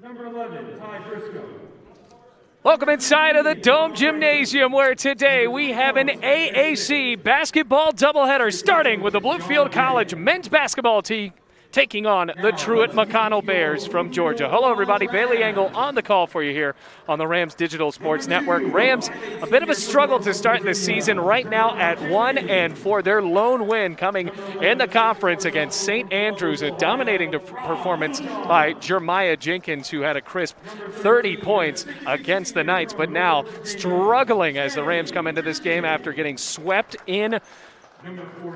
Number 11, Ty Briscoe. Welcome inside of the Dome Gymnasium, where today we have an AAC basketball doubleheader starting with the Bluefield College men's basketball team taking on the Truett McConnell Bears from Georgia. Hello, everybody. Bailey Engel on the call for you here on the Rams Digital Sports Network. Rams, a bit of a struggle to start this season, right now at 1-4. Their lone win coming in the conference against St. Andrews, a dominating performance by Jeremiah Jenkins, who had a crisp 30 points against the Knights, but now struggling as the Rams come into this game after getting swept in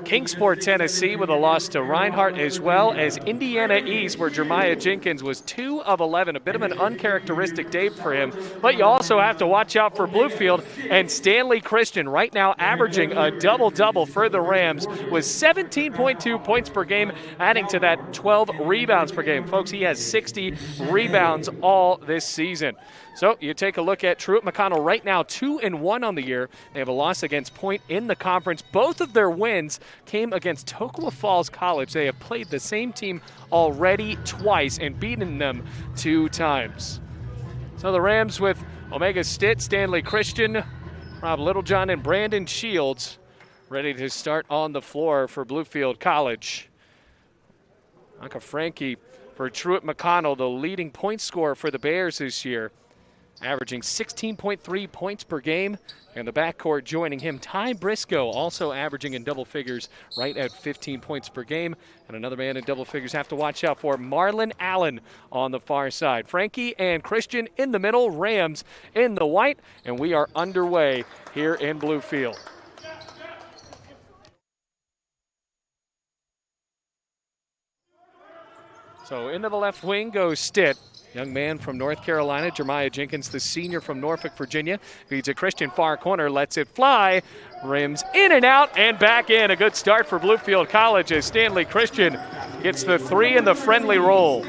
Kingsport, Tennessee, with a loss to Reinhardt, as well as Indiana East, where Jeremiah Jenkins was 2 of 11, a bit of an uncharacteristic day for him. But you also have to watch out for Bluefield and Stanley Christian, right now averaging a double-double for the Rams with 17.2 points per game, adding to that 12 rebounds per game. Folks, he has 60 rebounds all this season. So you take a look at Truett McConnell right now, 2-1 on the year. They have a loss against Point in the conference. Both of their wins came against Toccoa Falls College. They have played the same team already twice and beaten them 2 times. So the Rams with Omega Stitt, Stanley Christian, Rob Littlejohn, and Brandon Shields ready to start on the floor for Bluefield College. Anka Frankie for Truett McConnell, the leading point scorer for the Bears this year, averaging 16.3 points per game. And the backcourt joining him, Ty Briscoe, also averaging in double figures right at 15 points per game. And another man in double figures have to watch out for, Marlon Allen on the far side. Frankie and Christian in the middle, Rams in the white, and we are underway here in Bluefield. So into the left wing goes Stitt. Young man from North Carolina, Jeremiah Jenkins, the senior from Norfolk, Virginia. Feeds a Christian far corner, lets it fly. Rims in and out and back in. A good start for Bluefield College as Stanley Christian gets the 3 in the friendly roll.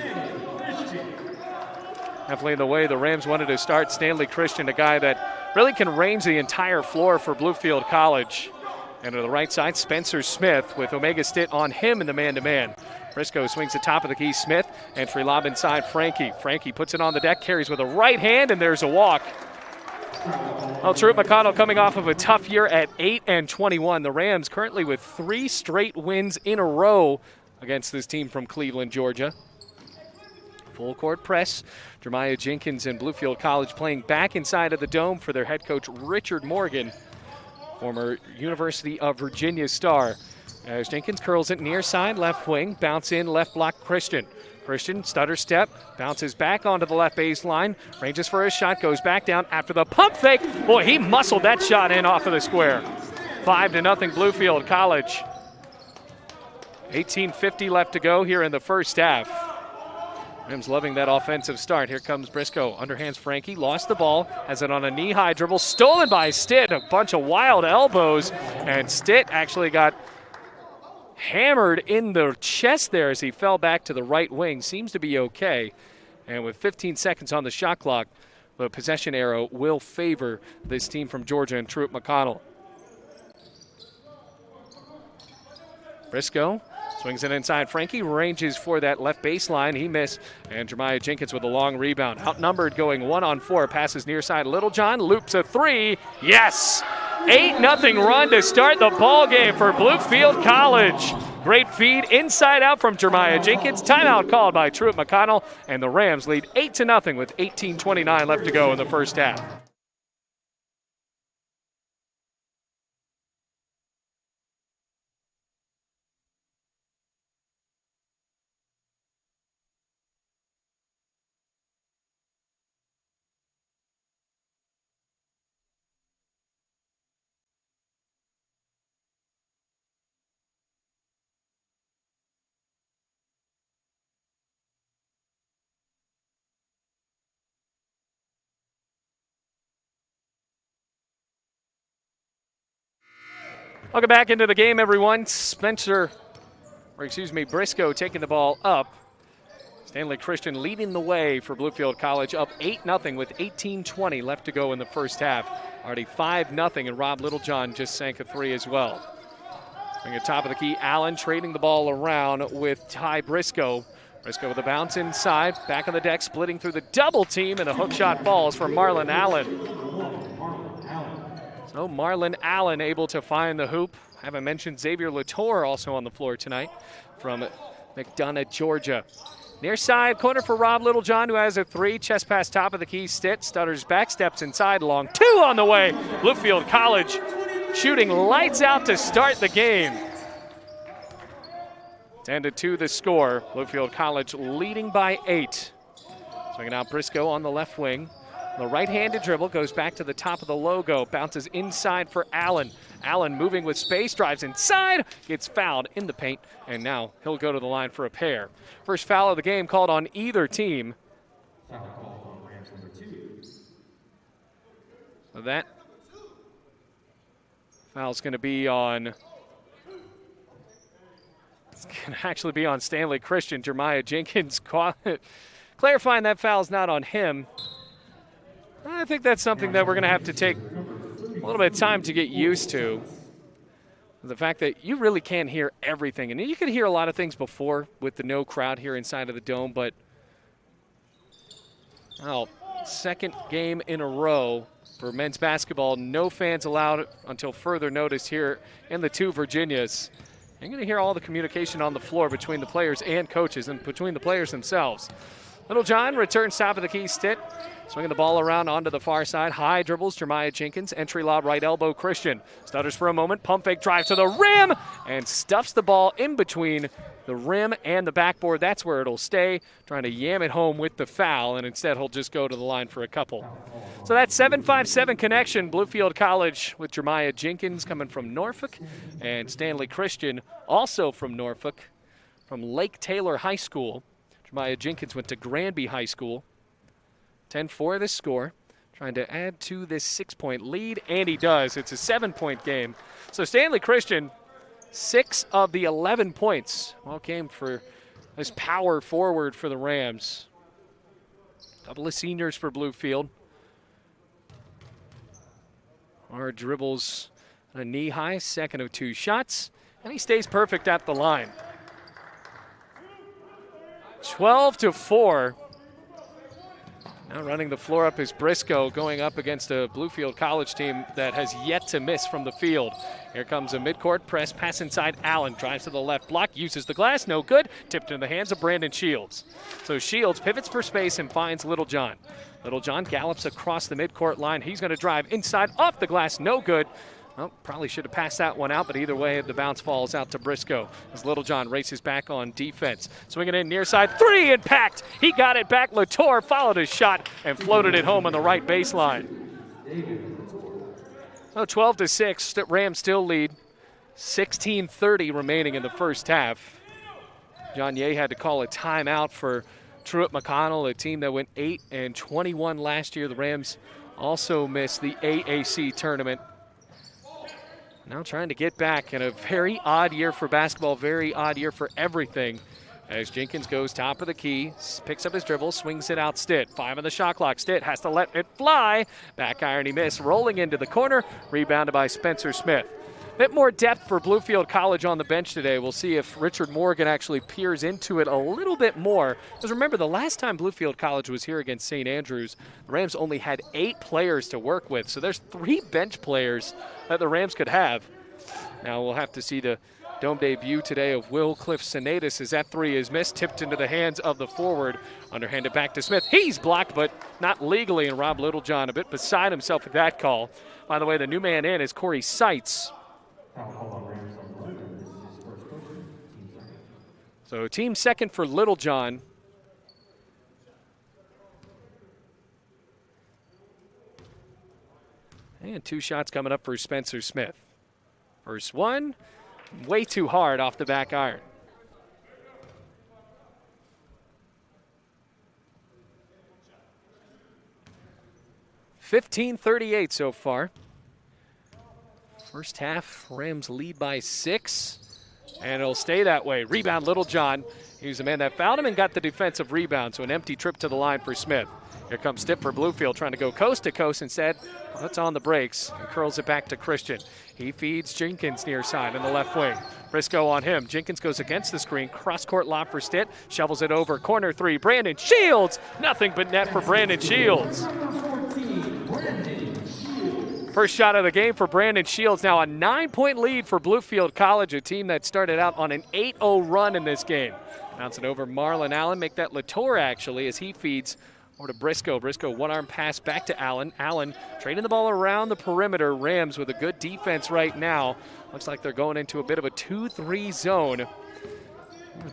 Definitely the way the Rams wanted to start. Stanley Christian, a guy that really can range the entire floor for Bluefield College. And to the right side, Spencer Smith with Omega Stitt on him in the man-to-man. Briscoe swings the top of the key. Smith, entry lob inside Frankie. Frankie puts it on the deck, carries with a right hand, and there's a walk. Well, Truett McConnell coming off of a tough year at 8-21. The Rams currently with 3 straight wins in a row against this team from Cleveland, Georgia. Full court press. Jeremiah Jenkins and Bluefield College playing back inside of the Dome for their head coach, Richard Morgan, former University of Virginia star. As Jenkins curls it near side, left wing, bounce in, left block Christian. Christian, stutter step, bounces back onto the left baseline, ranges for his shot, goes back down after the pump fake. Boy, he muscled that shot in off of the square. 5-0 Bluefield College. 18:50 left to go here in the first half. Rams loving that offensive start. Here comes Briscoe, underhands Frankie, lost the ball, has it on a knee-high dribble, stolen by Stitt, a bunch of wild elbows, and Stitt actually got hammered in the chest there as he fell back to the right wing. Seems to be okay. And with 15 seconds on the shot clock, the possession arrow will favor this team from Georgia and Truett McConnell. Briscoe swings it inside. Frankie ranges for that left baseline. He missed. And Jeremiah Jenkins with a long rebound. Outnumbered going 1-on-4. Passes near side. Littlejohn loops a 3. Yes! 8-0 run to start the ball game for Bluefield College. Great feed inside out from Jeremiah Jenkins. Timeout called by Truett McConnell. And the Rams lead 8-0 with 18:29 left to go in the first half. Welcome back into the game, everyone. Briscoe taking the ball up. Stanley Christian leading the way for Bluefield College, up 8-0 with 18:20 left to go in the first half. Already 5-0, and Rob Littlejohn just sank a 3 as well. Bring it top of the key, Allen trading the ball around with Ty Briscoe. Briscoe with a bounce inside, back on the deck, splitting through the double team, and a hook shot falls for Marlon Allen. So Marlon Allen able to find the hoop. Haven't mentioned Xavier Latour also on the floor tonight from McDonough, Georgia. Near side corner for Rob Littlejohn, who has a three. Chest pass top of the key. Stitt stutters back, steps inside, long two on the way. Bluefield College shooting lights out to start the game. 10-2 the score. Bluefield College leading by 8. Swinging out Briscoe on the left wing. The right-handed dribble goes back to the top of the logo. Bounces inside for Allen. Allen moving with space, drives inside, gets fouled in the paint, and now he'll go to the line for a pair. First foul of the game called on either team. So that foul's going to be on, it's going to actually be on Stanley Christian. Jeremiah Jenkins clarifying that foul's not on him. I think that's something that we're going to have to take a little bit of time to get used to. The fact that you really can't hear everything. And you could hear a lot of things before with the no crowd here inside of the Dome, but second game in a row for men's basketball. No fans allowed until further notice here in the two Virginias. You're going to hear all the communication on the floor between the players and coaches and between the players themselves. Littlejohn returns top of the key. Stitt swinging the ball around onto the far side. High dribbles Jeremiah Jenkins. Entry lob right elbow Christian. Stutters for a moment. Pump fake drive to the rim and stuffs the ball in between the rim and the backboard. That's where it'll stay. Trying to yam it home with the foul, and instead he'll just go to the line for a couple. So that's 7-5-7 connection. Bluefield College with Jeremiah Jenkins coming from Norfolk, and Stanley Christian also from Norfolk, from Lake Taylor High School. Jeremiah Jenkins went to Granby High School. 10-4 the score. Trying to add to this 6-point lead, and he does. It's a 7-point game. So Stanley Christian, 6 of the 11 points all came for this power forward for the Rams. Couple of seniors for Bluefield. Hard dribbles on a knee high, second of 2 shots, and he stays perfect at the line. 12-4. Now running the floor up is Briscoe, going up against a Bluefield College team that has yet to miss from the field. Here comes a midcourt press, pass inside Allen, drives to the left block, uses the glass, no good, tipped in the hands of Brandon Shields. So Shields pivots for space and finds Littlejohn. Littlejohn gallops across the midcourt line. He's going to drive inside, off the glass, no good. Well, probably should have passed that one out, but either way, the bounce falls out to Briscoe as Littlejohn races back on defense. Swinging in near side, 3 impact. He got it back. Latour followed his shot and floated it home on the right baseline. So 12-6, Rams still lead. 16:30 remaining in the first half. John Ye had to call a timeout for Truett McConnell, a team that went 8-21 last year. The Rams also missed the AAC tournament. Now trying to get back in a very odd year for basketball, very odd year for everything. As Jenkins goes top of the key, picks up his dribble, swings it out Stitt. 5 on the shot clock. Stitt has to let it fly. Back iron he missed, rolling into the corner, rebounded by Spencer Smith. Bit more depth for Bluefield College on the bench today. We'll see if Richard Morgan actually peers into it a little bit more. Because remember, the last time Bluefield College was here against St. Andrews, the Rams only had 8 players to work with. So there's 3 bench players that the Rams could have. Now we'll have to see the Dome debut today of Will Cliff Sinatus as that 3 is missed, tipped into the hands of the forward. Underhanded back to Smith. He's blocked, but not legally, and Rob Littlejohn a bit beside himself with that call. By the way, the new man in is Corey Seitz. So team second for Littlejohn. And 2 shots coming up for Spencer Smith. First one, way too hard off the back iron. $15:38 so far. First half, Rams lead by 6, and it'll stay that way. Rebound, Littlejohn. He was the man that fouled him and got the defensive rebound, so an empty trip to the line for Smith. Here comes Stitt for Bluefield, trying to go coast to coast instead. Well, that's on the brakes and curls it back to Christian. He feeds Jenkins near side in the left wing. Briscoe on him. Jenkins goes against the screen. Cross-court lob for Stitt. Shovels it over. Corner three. Brandon Shields. Nothing but net for Brandon Shields. First shot of the game for Brandon Shields. Now a 9-point lead for Bluefield College, a team that started out on an 8-0 run in this game. Bounce it over Marlon Allen. Make that Latour actually as he feeds over to Briscoe. Briscoe one-arm pass back to Allen. Allen trading the ball around the perimeter. Rams with a good defense right now. Looks like they're going into a bit of a 2-3 zone.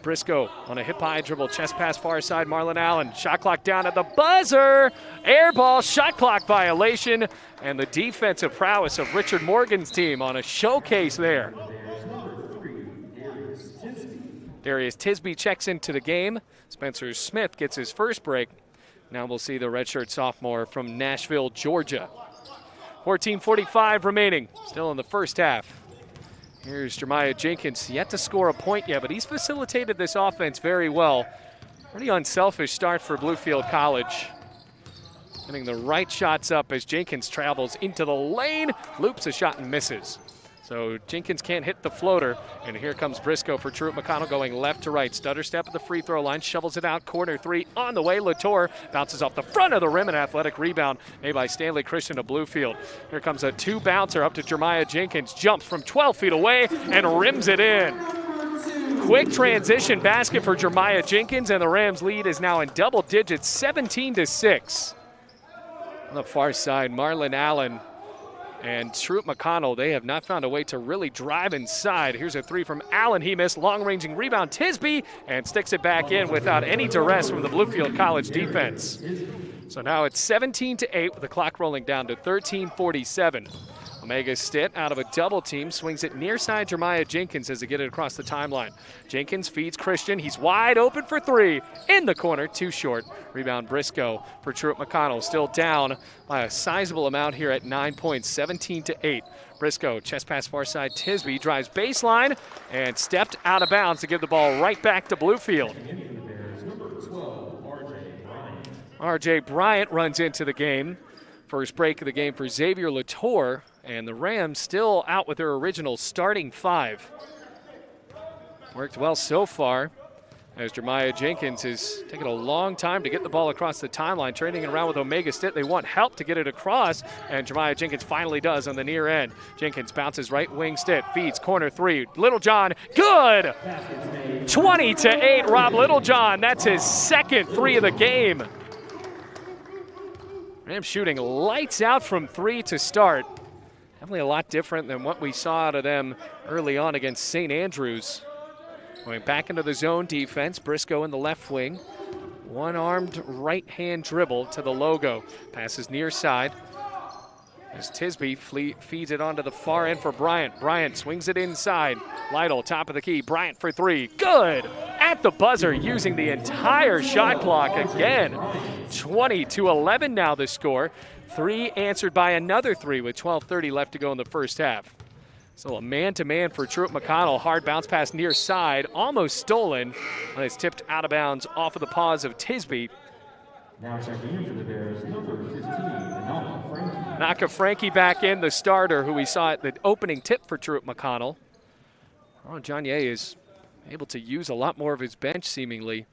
Briscoe on a hip-high dribble, chest pass far side, Marlon Allen. Shot clock down at the buzzer. Air ball, shot clock violation. And the defensive prowess of Richard Morgan's team on a showcase there. Darius Tisby checks into the game. Spencer Smith gets his first break. Now we'll see the redshirt sophomore from Nashville, Georgia. 14:45 remaining, still in the first half. Here's Jeremiah Jenkins, yet to score a point yet, but he's facilitated this offense very well. Pretty unselfish start for Bluefield College. Getting the right shots up as Jenkins travels into the lane, loops a shot and misses. So Jenkins can't hit the floater, and here comes Briscoe for Truett McConnell going left to right. Stutter step at the free throw line, shovels it out, corner three on the way. Latour bounces off the front of the rim, an athletic rebound made by Stanley Christian of Bluefield. Here comes a two-bouncer up to Jeremiah Jenkins, jumps from 12 feet away and rims it in. Quick transition basket for Jeremiah Jenkins, and the Rams lead is now in double digits, 17-6. On the far side, Marlon Allen and Truett McConnell, they have not found a way to really drive inside. Here's a three from Allen. He missed. Long-ranging rebound. Tisby, and sticks it back in without any duress from the Bluefield College defense. So now it's 17-8 with the clock rolling down to 13:47. Omega Stitt out of a double team, swings it near side Jeremiah Jenkins as they get it across the timeline. Jenkins feeds Christian. He's wide open for three. In the corner, too short. Rebound Briscoe for Truett McConnell. Still down by a sizable amount here at 9 points, 17-8. Briscoe, chest pass far side. Tisby drives baseline and stepped out of bounds to give the ball right back to Bluefield. R.J. Bryant runs into the game. First break of the game for Xavier Latour, and the Rams still out with their original starting five. Worked well so far as Jeremiah Jenkins is taking a long time to get the ball across the timeline, trading it around with Omega Stitt. They want help to get it across, and Jeremiah Jenkins finally does on the near end. Jenkins bounces right wing Stitt, feeds corner three. Littlejohn, good! 20-8, Rob Littlejohn. That's his second three of the game. Rams shooting lights out from three to start. Definitely a lot different than what we saw out of them early on against St. Andrews. Going back into the zone defense, Briscoe in the left wing. One-armed right-hand dribble to the logo. Passes near side. As Tisby feeds it onto the far end for Bryant. Bryant swings it inside. Lytle, top of the key. Bryant for three. Good! At the buzzer, using the entire shot clock again. 20-11 now the score. Three answered by another three with 12:30 left to go in the first half. So a man-to-man for Truett McConnell. Hard bounce pass near side. Almost stolen. And it's tipped out of bounds off of the paws of Tisby. Now checking in for the Bears, number 15, Naka Frankie back in, the starter, who we saw at the opening tip for Truett McConnell. Johnier is able to use a lot more of his bench, seemingly.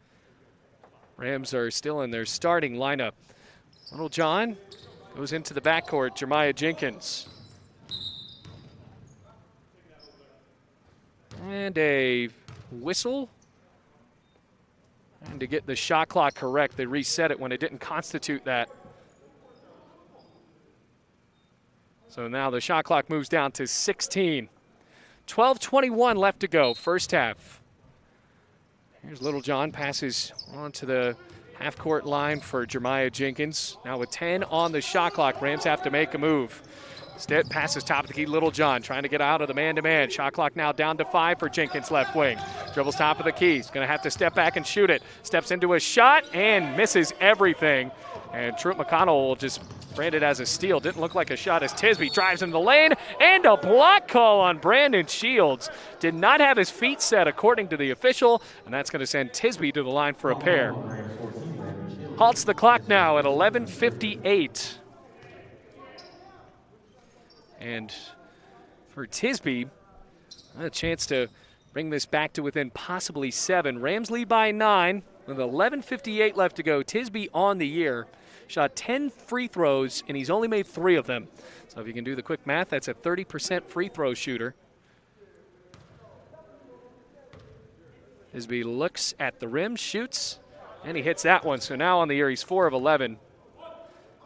Rams are still in their starting lineup. Littlejohn goes into the backcourt. Jeremiah Jenkins. And a whistle. And to get the shot clock correct, they reset it when it didn't constitute that. So now the shot clock moves down to 16. 12:21 left to go, first half. Here's Littlejohn, passes onto the half-court line for Jeremiah Jenkins. Now with 10 on the shot clock, Rams have to make a move. Stitt passes top of the key, Littlejohn trying to get out of the man-to-man. Shot clock now down to 5 for Jenkins left wing. Dribbles top of the key. He's going to have to step back and shoot it. Steps into a shot and misses everything. And Truett McConnell will just brand it as a steal. Didn't look like a shot as Tisby drives in the lane. And a block call on Brandon Shields. Did not have his feet set according to the official. And that's going to send Tisby to the line for a pair. halts the clock now at 11:58. And for Tisby, a chance to bring this back to within possibly 7. Rams lead by 9 with 11:58 left to go. Tisby on the year. Shot 10 free throws, and he's only made 3 of them. So if you can do the quick math, that's a 30% free throw shooter. Tisby looks at the rim, shoots, and he hits that one. So now on the year, he's 4 of 11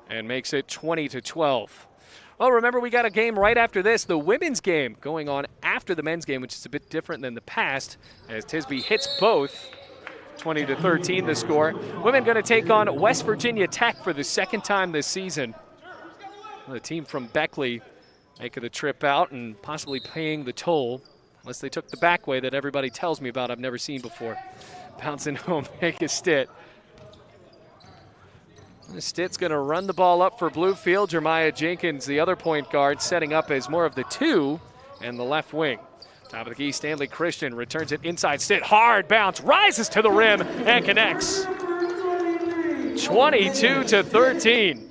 and makes it 20-12. Well, remember, we got a game right after this, the women's game going on after the men's game, which is a bit different than the past, as Tisby hits both. 20-13 the score. Women going to take on West Virginia Tech for the second time this season. The team from Beckley making the trip out and possibly paying the toll, unless they took the back way that everybody tells me about I've never seen before. Bouncing home, make a Stitt. Stitt's going to run the ball up for Bluefield. Jeremiah Jenkins, the other point guard, setting up as more of the 2 and the left wing. Top of the key, Stanley Christian returns it inside. Stitt, hard bounce, rises to the rim and connects. 22-13.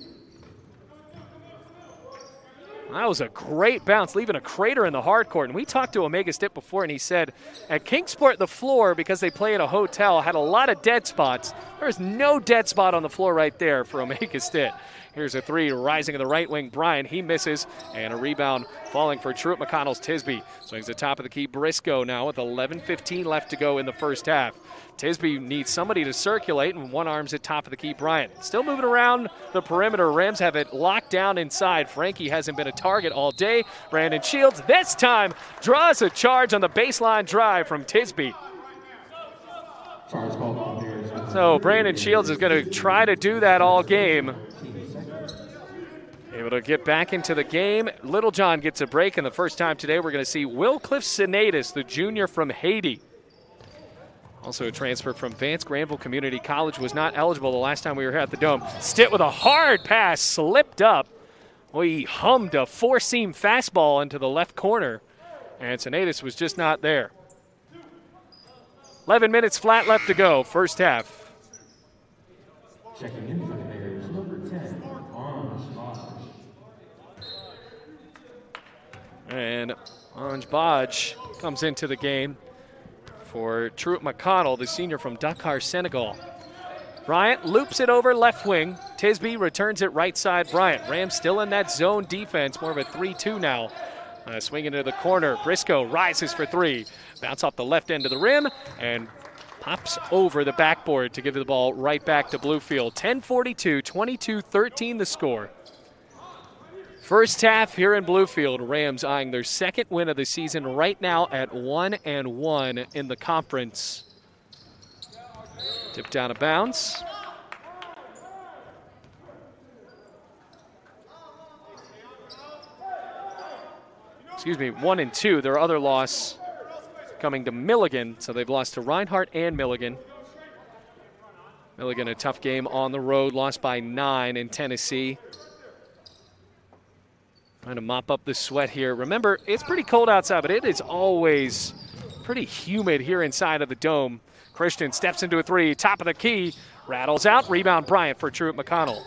That was a great bounce, leaving a crater in the hard court. And we talked to Omega Stitt before, and he said at Kingsport, the floor, because they play in a hotel, had a lot of dead spots. There's no dead spot on the floor right there for Omega Stitt. Here's a 3 rising in the right wing. Bryant, he misses, and a rebound falling for Truett McConnell's Tisby. Swings the top of the key. Briscoe now with 11:15 left to go in the first half. Tisby needs somebody to circulate, and one arm's at top of the key. Bryant still moving around the perimeter. Rams have it locked down inside. Frankie hasn't been a target all day. Brandon Shields this time draws a charge on the baseline drive from Tisby. So Brandon Shields is going to try to do that all game. Able to get back into the game. Littlejohn gets a break, and the first time today we're going to see Willcliff Sinatus, the junior from Haiti. Also a transfer from Vance Granville Community College, was not eligible the last time we were here at the Dome. Stitt with a hard pass, slipped up. Well, he hummed a 4-seam fastball into the left corner, and Sinatus was just not there. 11 minutes flat left to go, first half. Checking in for the Bears, number 10, And Anj Badj comes into the game for Truett McConnell, the senior from Dakar, Senegal. Bryant loops it over left wing. Tisby returns it right side. Bryant. Rams still in that zone defense, more of a 3-2 now. Swinging to the corner. Briscoe rises for 3. Bounce off the left end of the rim and pops over the backboard to give the ball right back to Bluefield. 10:42, 22-13 the score. First half here in Bluefield, Rams eyeing their second win of the season right now at 1-1 in the conference. Tipped out of bounds. Excuse me, 1-2. Their other loss coming to Milligan, so they've lost to Reinhardt and Milligan. Milligan, a tough game on the road, lost by 9 in Tennessee. Trying to mop up the sweat here. Remember, it's pretty cold outside, but it is always pretty humid here inside of the Dome. Christian steps into a 3, top of the key, rattles out, rebound Bryant for Truett McConnell.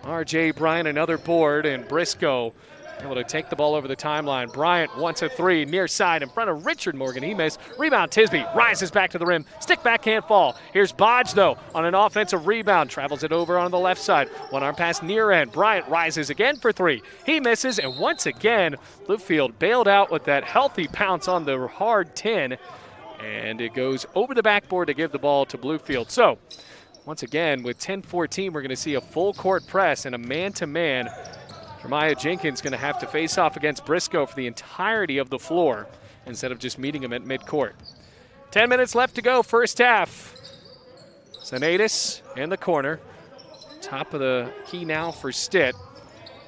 R.J. Bryant, another board, and Briscoe able to take the ball over the timeline. Bryant wants a 3, near side in front of Richard Morgan. He missed. Rebound Tisby, rises back to the rim. Stick back, can't fall. Here's Badj, though, on an offensive rebound. Travels it over on the left side. One arm pass near end. Bryant rises again for 3. He misses, and once again, Bluefield bailed out with that healthy pounce on the hard 10. And it goes over the backboard to give the ball to Bluefield. So, once again, with 10-14, we're going to see a full court press and a man-to-man. Jeremiah Jenkins going to have to face off against Briscoe for the entirety of the floor instead of just meeting him at midcourt. 10 minutes left to go, first half. Sinatus in the corner. Top of the key now for Stitt.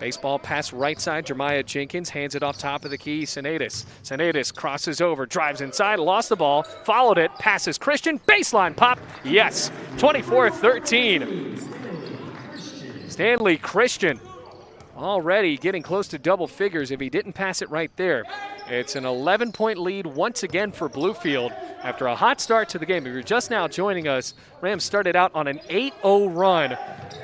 Baseball pass right side. Jeremiah Jenkins hands it off top of the key. Sinatus. Sinatus crosses over, drives inside, lost the ball, followed it, passes Christian. Baseline pop. Yes. 24-13. Stanley Christian already getting close to double figures if he didn't pass it right there. It's an 11-point lead once again for Bluefield after a hot start to the game. If you're just now joining us, Rams started out on an 8-0 run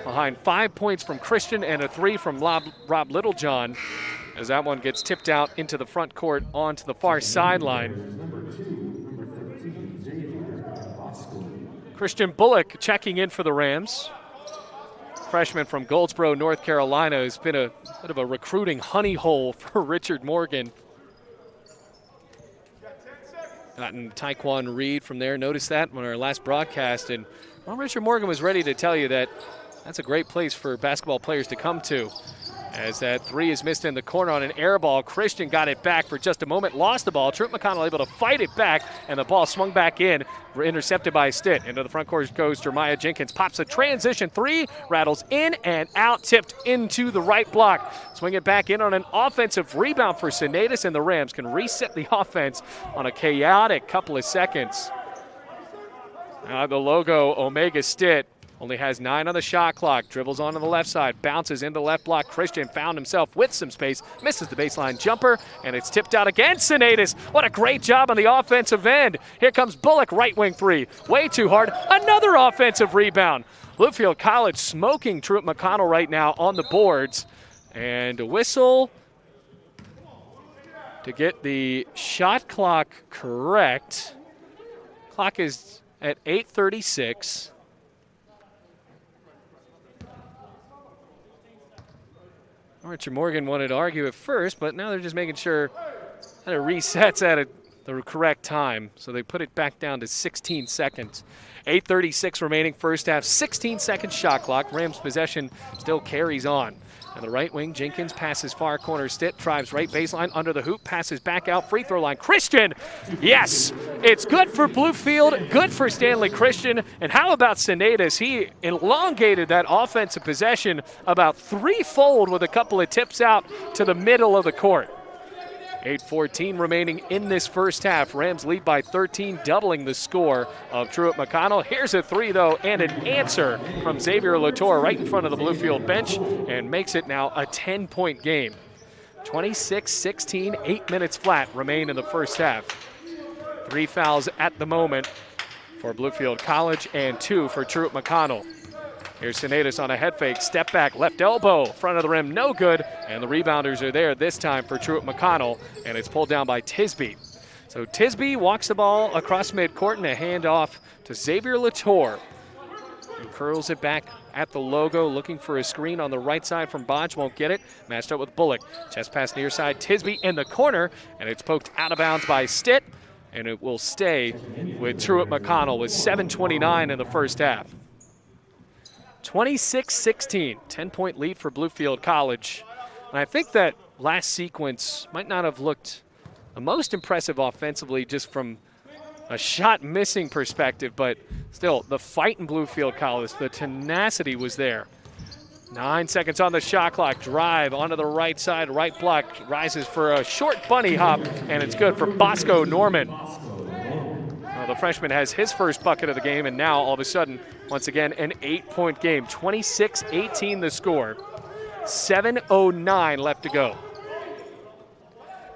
behind 5 points from Christian and a 3 from Rob Littlejohn, as that one gets tipped out into the front court onto the far sideline. Christian Bullock checking in for the Rams. Freshman from Goldsboro, North Carolina, has been a bit of a recruiting honey hole for Richard Morgan. Gotten Taekwon Reed from there. Noticed that on our last broadcast. And well, Richard Morgan was ready to tell you that that's a great place for basketball players to come to. As that three is missed in the corner on an air ball. Christian got it back for just a moment, lost the ball. Truett McConnell able to fight it back, and the ball swung back in, intercepted by Stitt. Into the front court goes Jeremiah Jenkins. Pops a transition three, rattles in and out, tipped into the right block. Swing it back in on an offensive rebound for Sinaitis, and the Rams can reset the offense on a chaotic couple of seconds. Now the logo, Omega Stitt, only has 9 on the shot clock. Dribbles onto the left side, bounces into the left block. Christian found himself with some space, misses the baseline jumper, and it's tipped out against Sinaitis. What a great job on the offensive end. Here comes Bullock, right wing three. Way too hard. Another offensive rebound. Bluefield College smoking Truett McConnell right now on the boards. And a whistle to get the shot clock correct. Clock is at 8:36. Richard Morgan wanted to argue at first, but now they're just making sure that it resets at the correct time. So they put it back down to 16 seconds. 8:36 remaining first half, 16-second shot clock. Rams possession still carries on. And the right wing, Jenkins passes far corner. Stitt drives right baseline under the hoop, passes back out free throw line. Christian, yes, it's good for Bluefield, good for Stanley Christian. And how about Sinaitis? He elongated that offensive possession about threefold with a couple of tips out to the middle of the court. 8:14 remaining in this first half. Rams lead by 13, doubling the score of Truett McConnell. Here's a three, though, and an answer from Xavier Latour right in front of the Bluefield bench, and makes it now a 10-point game. 26-16, 8 minutes flat remain in the first half. 3 fouls at the moment for Bluefield College and 2 for Truett McConnell. Here's Sinaitis on a head fake, step back, left elbow, front of the rim, no good, and the rebounders are there this time for Truett McConnell, and it's pulled down by Tisby. So Tisby walks the ball across midcourt and a handoff to Xavier Latour, who curls it back at the logo, looking for a screen on the right side from Bodge, won't get it, matched up with Bullock. Chest pass near side, Tisby in the corner, and it's poked out of bounds by Stitt, and it will stay with Truett McConnell with 7:29 in the first half. 26-16, 10-point lead for Bluefield College. And I think that last sequence might not have looked the most impressive offensively just from a shot missing perspective, but still, the fight in Bluefield College, the tenacity was there. 9 seconds on the shot clock, drive onto the right side, right block, rises for a short bunny hop, and it's good for Bosco Norman. The freshman has his first bucket of the game, and now all of a sudden, once again, an 8-point game. 26-18 the score. 7:09 left to go.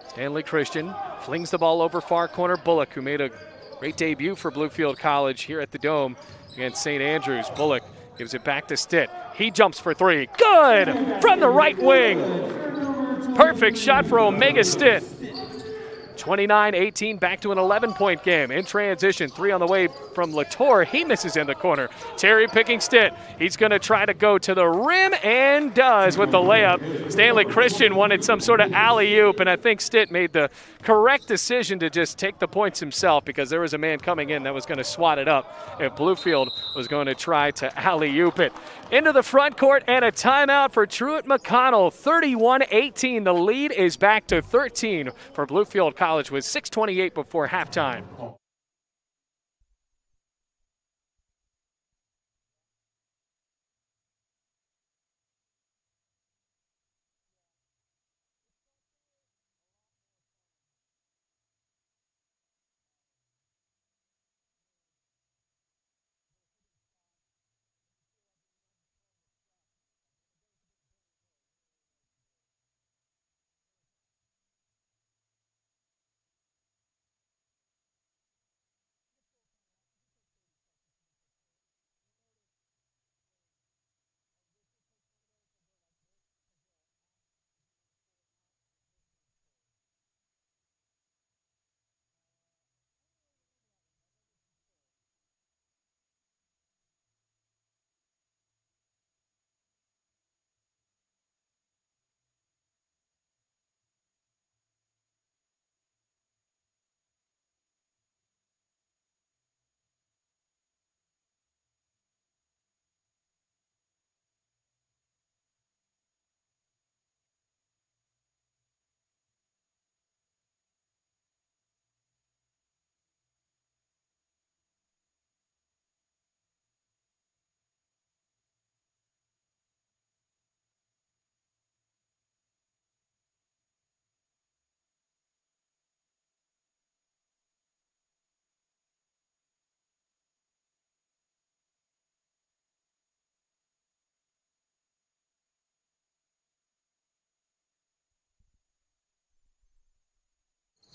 Stanley Christian flings the ball over far corner. Bullock, who made a great debut for Bluefield College here at the Dome against St. Andrews. Bullock gives it back to Stitt. He jumps for three. Good! From the right wing. Perfect shot for Omega Stitt. 29-18, back to an 11-point game. In transition, three on the way from Latour. He misses in the corner. Terry picking Stitt. He's going to try to go to the rim and does with the layup. Stanley Christian wanted some sort of alley-oop, and I think Stitt made the correct decision to just take the points himself because there was a man coming in that was going to swat it up if Bluefield was going to try to alley-oop it. Into the front court and a timeout for Truett McConnell. 31-18. The lead is back to 13 for Bluefield College with 6:28 before halftime.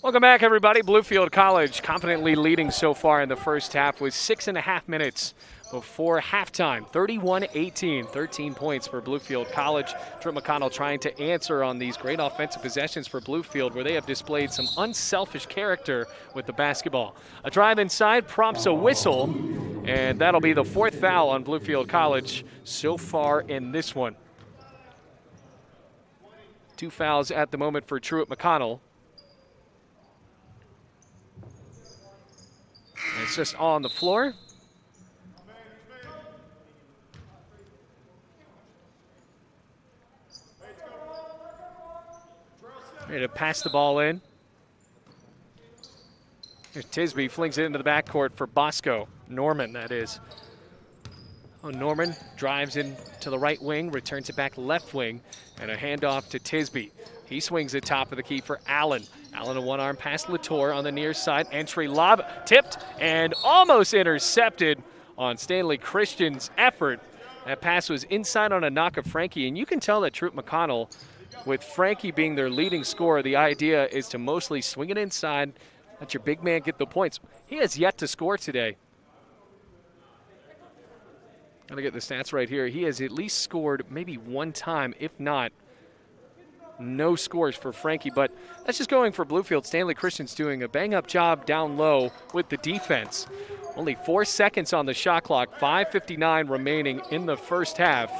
Welcome back, everybody. Bluefield College confidently leading so far in the first half with 6.5 minutes before halftime. 31-18, 13 points for Bluefield College. Drew McConnell trying to answer on these great offensive possessions for Bluefield, where they have displayed some unselfish character with the basketball. A drive inside prompts a whistle, and that'll be the 4th foul on Bluefield College so far in this one. 2 fouls at the moment for Truett McConnell. And it's just on the floor. Ready to pass the ball in. Here's Tisby, flings it into the backcourt for Bosco. Norman, that is. Oh, Norman drives in to the right wing, returns it back left wing, and a handoff to Tisby. He swings it top of the key for Allen. Allen, a one-arm pass, Latour on the near side. Entry lob, tipped and almost intercepted on Stanley Christian's effort. That pass was inside on a knock of Frankie, and you can tell that Truett McConnell, with Frankie being their leading scorer, the idea is to mostly swing it inside, let your big man get the points. He has yet to score today. Gotta get the stats right here. He has at least scored maybe one time, if not no scores for Frankie, but that's just going for Bluefield. Stanley Christian's doing a bang-up job down low with the defense. Only 4 seconds on the shot clock, 5:59 remaining in the first half.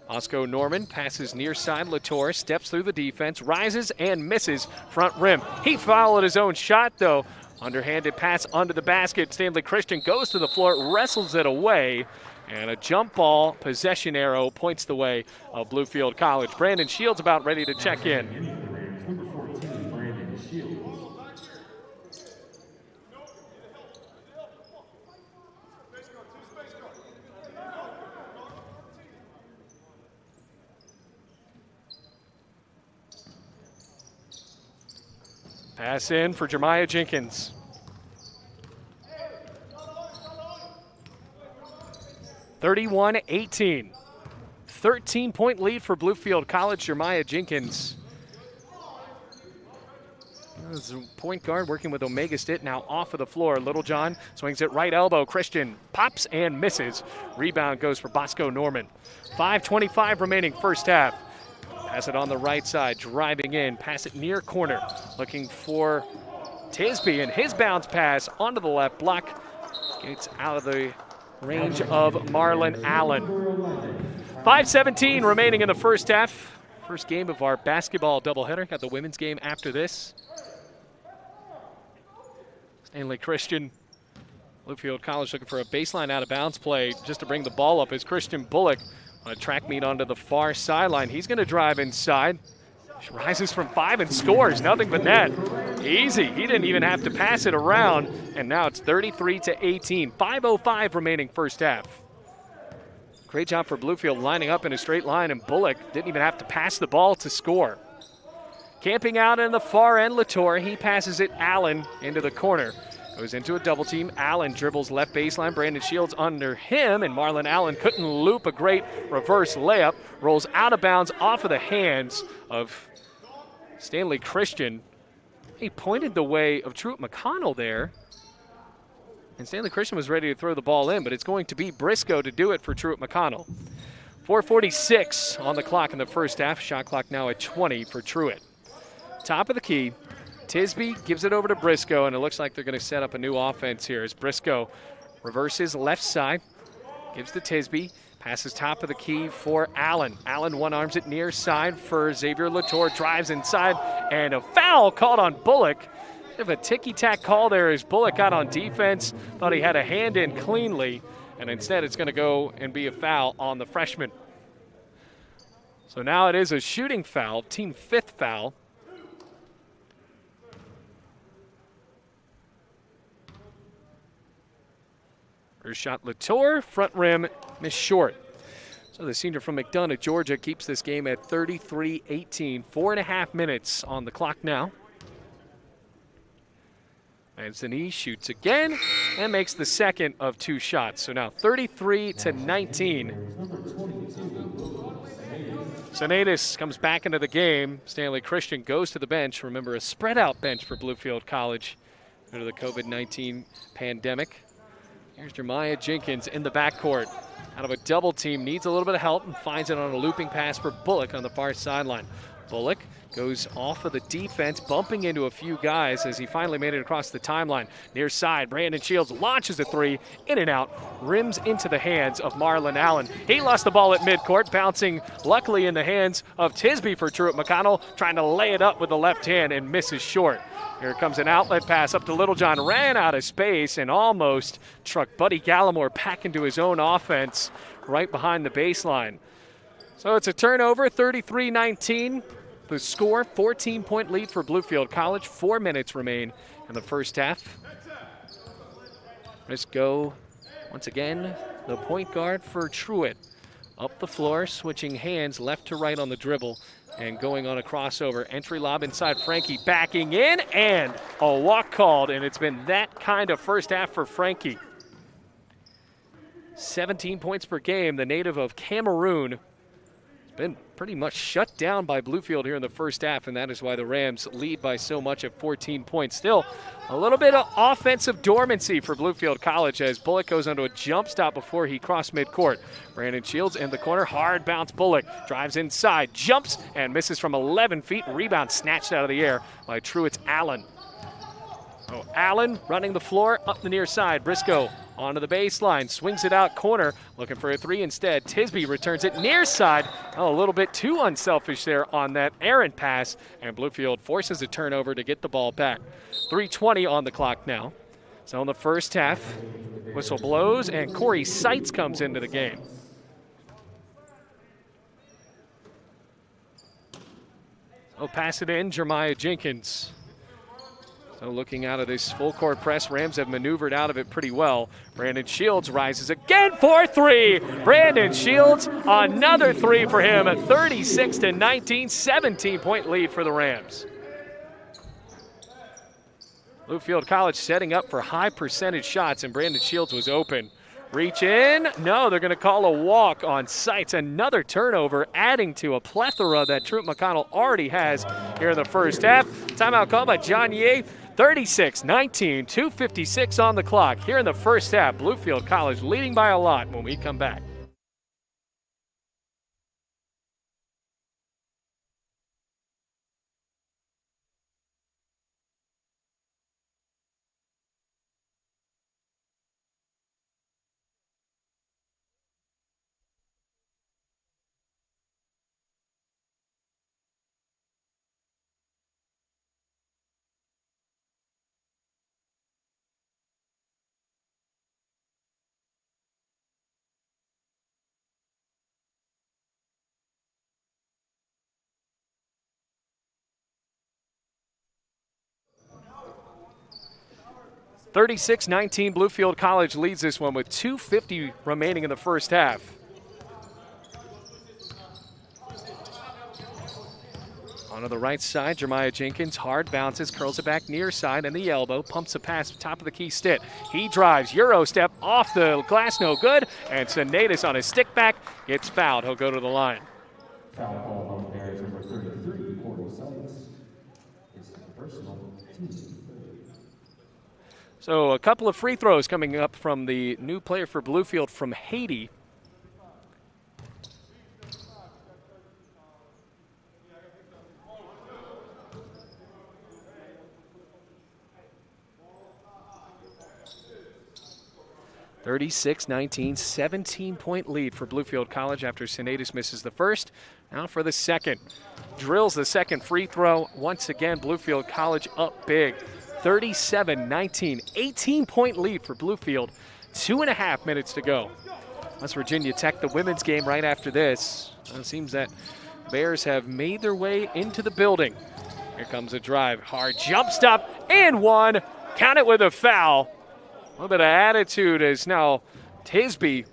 Bosco Norman passes near side. Latour steps through the defense, rises and misses front rim. He fouled his own shot, though. Underhanded pass under the basket. Stanley Christian goes to the floor, wrestles it away, and a jump ball possession arrow points the way of Bluefield College. Brandon Shields about ready to check in. Number 14, Brandon Shields. Pass in for Jeremiah Jenkins. (31-18). 13-point lead for Bluefield College. Jeremiah Jenkins, as a point guard working with Omega Stitt, now off of the floor. Littlejohn swings it right elbow. Christian pops and misses. Rebound goes for Bosco Norman. 5:25 remaining first half. Pass it on the right side, driving in, pass it near corner, looking for Tisby, and his bounce pass onto the left block gets out of the range of Marlon Allen. 5:17 remaining in the first half. First game of our basketball doubleheader. Got the women's game after this. Stanley Christian, Bluefield College looking for a baseline out of bounds play just to bring the ball up as Christian Bullock on a track meet onto the far sideline. He's going to drive inside. Rises from 5 and scores. Nothing but net. Easy. He didn't even have to pass it around. And now it's 33-18. 5:05 remaining first half. Great job for Bluefield lining up in a straight line, and Bullock didn't even have to pass the ball to score. Camping out in the far end, Latour. He passes it Allen into the corner. Goes into a double team. Allen dribbles left baseline. Brandon Shields under him, and Marlon Allen couldn't loop a great reverse layup. Rolls out of bounds off of the hands of Stanley Christian. He pointed the way of Truett McConnell there. And Stanley Christian was ready to throw the ball in, but it's going to be Briscoe to do it for Truett McConnell. 4:46 on the clock in the first half. Shot clock now at 20 for Truett. Top of the key. Tisby gives it over to Briscoe, and it looks like they're going to set up a new offense here as Briscoe reverses left side, gives to Tisby, passes top of the key for Allen. Allen one-arms it near side for Xavier Latour, drives inside, and a foul called on Bullock. Bit of a ticky-tack call there as Bullock got on defense, thought he had a hand in cleanly, and instead it's going to go and be a foul on the freshman. So now it is a shooting foul, team 5th foul. First shot Latour, front rim, missed short. So the senior from McDonough, Georgia, keeps this game at 33-18. 4.5 minutes on the clock now. Anthony shoots again and makes the second of 2 shots. So now 33-19. Senadis comes back into the game. Stanley Christian goes to the bench. Remember, a spread-out bench for Bluefield College due to the COVID-19 pandemic. Here's Jeremiah Jenkins in the backcourt. Out of a double team, needs a little bit of help and finds it on a looping pass for Bullock on the far sideline. Bullock goes off of the defense, bumping into a few guys as he finally made it across the timeline. Near side, Brandon Shields launches a three, in and out, rims into the hands of Marlon Allen. He lost the ball at midcourt, bouncing luckily in the hands of Tisby for Truett McConnell, trying to lay it up with the left hand and misses short. Here comes an outlet pass up to Littlejohn, ran out of space and almost trucked Buddy Gallimore back into his own offense right behind the baseline. So it's a turnover, 33-19. The score, 14-point lead for Bluefield College. 4 minutes remain in the first half. Let's go once again, the point guard for Truett. Up the floor, switching hands left to right on the dribble and going on a crossover. Entry lob inside, Frankie backing in, and a walk called, and it's been that kind of first half for Frankie. 17 points per game, the native of Cameroon. Been pretty much shut down by Bluefield here in the first half, and that is why the Rams lead by so much at 14 points. Still, a little bit of offensive dormancy for Bluefield College as Bullock goes onto a jump stop before he crossed midcourt. Brandon Shields in the corner, hard bounce Bullock, drives inside, jumps, and misses from 11 feet. Rebound snatched out of the air by Truett's Allen. So Allen running the floor up the near side. Briscoe onto the baseline, swings it out corner, looking for a three instead. Tisby returns it near side. Oh, a little bit too unselfish there on that errant pass, and Bluefield forces a turnover to get the ball back. 3:20 on the clock now. So in the first half, whistle blows, and Corey Seitz comes into the game. So pass it in, Jeremiah Jenkins. So looking out of this full court press, Rams have maneuvered out of it pretty well. Brandon Shields rises again for three. Brandon Shields, another three for him. A 36-19, 17-point lead for the Rams. Bluefield College setting up for high percentage shots, and Brandon Shields was open. Reach in. No, they're going to call a walk on Seitz. Another turnover, adding to a plethora that Truett McConnell already has here in the first half. Timeout called by John Ye. 36-19, 2:56 on the clock. Here in the first half, Bluefield College leading by a lot when we come back. (36-19) Bluefield College leads this one with 2:50 remaining in the first half. Onto the right side, Jeremiah Jenkins, hard bounces, curls it back near side and the elbow, pumps a pass top of the key stick. He drives, Euro step off the glass, no good, and Senadis on his stick back gets fouled. He'll go to the line. Foul call on Bears number 33, Corey Seitz. It's personal, team 30. So a couple of free throws coming up from the new player for Bluefield from Haiti. (36-19), 17-point lead for Bluefield College after Senadis misses the first. Now for the second. Drills the second free throw. Once again, Bluefield College up big. 37-19, 18-point lead for Bluefield. 2.5 minutes to go. West Virginia Tech, the women's game right after this. It seems that Bears have made their way into the building. Here comes a drive. Hard jump stop and one. Count it with a foul. A little bit of attitude as now Tisby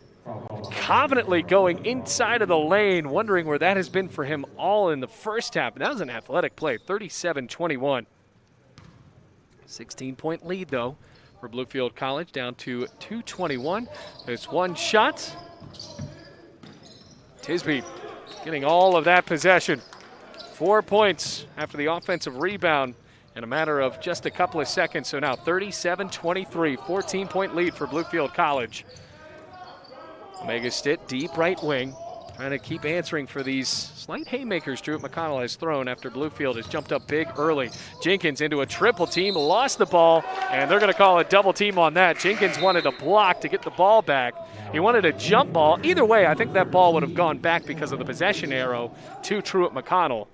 confidently going inside of the lane, wondering where that has been for him all in the first half. And that was an athletic play, 37-21. 16-point lead, though, for Bluefield College, down to 2:21. There's one shot. Tisby getting all of that possession. 4 points after the offensive rebound in a matter of just a couple of seconds. So now 37-23, 14-point lead for Bluefield College. Omega Stitt, deep right wing, trying to keep answering for these slight haymakers Drew McConnell has thrown after Bluefield has jumped up big early. Jenkins into a triple team, lost the ball, and they're going to call a double team on that. Jenkins wanted a block to get the ball back. He wanted a jump ball. Either way, I think that ball would have gone back because of the possession arrow to Truett McConnell.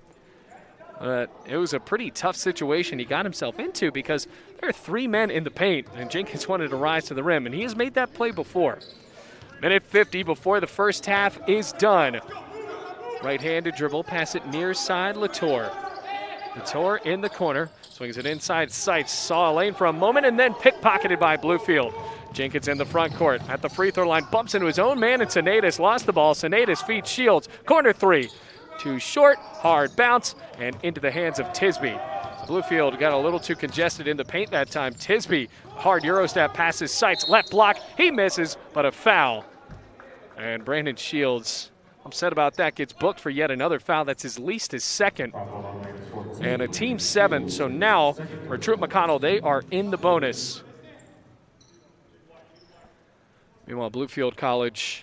It was a pretty tough situation he got himself into because there are 3 men in the paint, and Jenkins wanted to rise to the rim, and he has made that play before. Minute 50 before the first half is done. Right-handed dribble, pass it near side, Latour. Latour in the corner, swings it inside sights, saw a lane for a moment, and then pickpocketed by Bluefield. Jenkins in the front court, at the free throw line, bumps into his own man, and Senaitis lost the ball. Senaitis feeds Shields, corner 3. Too short, hard bounce, and into the hands of Tisby. Bluefield got a little too congested in the paint that time. Tisby, hard Eurostep passes sights, left block, he misses, but a foul. And Brandon Shields, upset about that, gets booked for yet another foul. That's his second. And a team 7, so now for Truett McConnell, they are in the bonus. Meanwhile, Bluefield College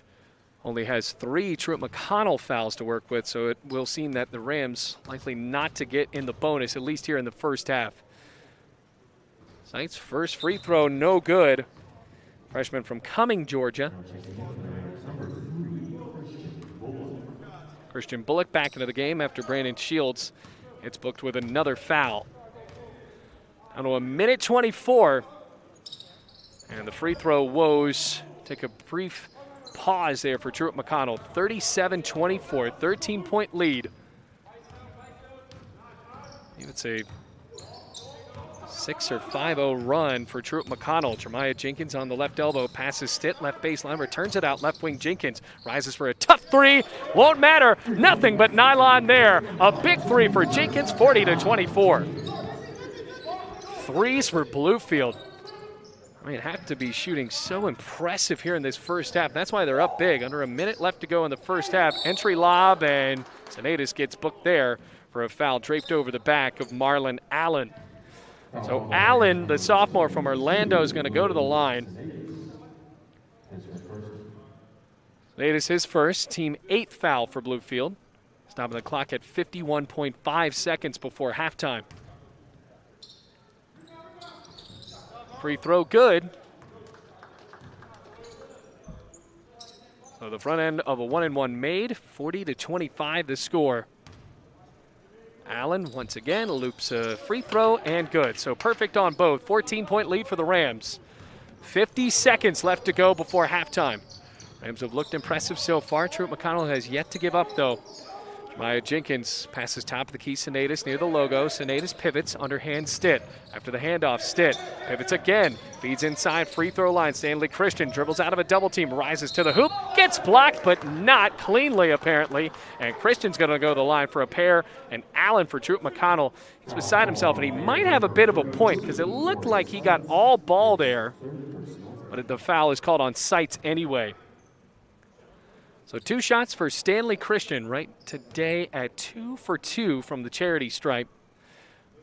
only has 3 Truett McConnell fouls to work with, so it will seem that the Rams likely not to get in the bonus, at least here in the first half. Sights' first free throw, no good. Freshman from Cumming, Georgia. Christian Bullock back into the game after Brandon Shields gets booked with another foul. Down to a minute 24. And the free throw woes take a brief pause there for Truett McConnell. 37-24, 13-point lead. I think it's a 6 or 5-0 run for Truett McConnell. Jeremiah Jenkins on the left elbow, passes Stitt, left baseline, returns it out, left wing Jenkins. Rises for a tough 3, won't matter, nothing but nylon there. A big 3 for Jenkins, 40-24. Threes for Bluefield. I mean, have to be shooting so impressive here in this first half. That's why they're up big. Under a minute left to go in the first half. Entry lob, and Senaitis gets booked there for a foul draped over the back of Marlon Allen. So Allen, the sophomore from Orlando, is going to go to the line. Senaitis his first, team 8th foul for Bluefield. Stopping the clock at 51.5 seconds before halftime. Free throw good. So the front end of a 1-and-1 made, 40-25 the score. Allen once again loops a free throw and good. So perfect on both. 14-point lead for the Rams. 50 seconds left to go before halftime. Rams have looked impressive so far. Truett McConnell has yet to give up though. Jeremiah Jenkins passes top of the key, Senaitis near the logo. Senaitis pivots, underhand Stitt. After the handoff, Stitt pivots again, feeds inside free throw line. Stanley Christian dribbles out of a double team, rises to the hoop, gets blocked, but not cleanly apparently. And Christian's going to go to the line for a pair, and Allen for Truett McConnell. He's beside himself, and he might have a bit of a point because it looked like he got all ball there, but the foul is called on sights anyway. So 2 shots for Stanley Christian right today at 2 for 2 from the charity stripe.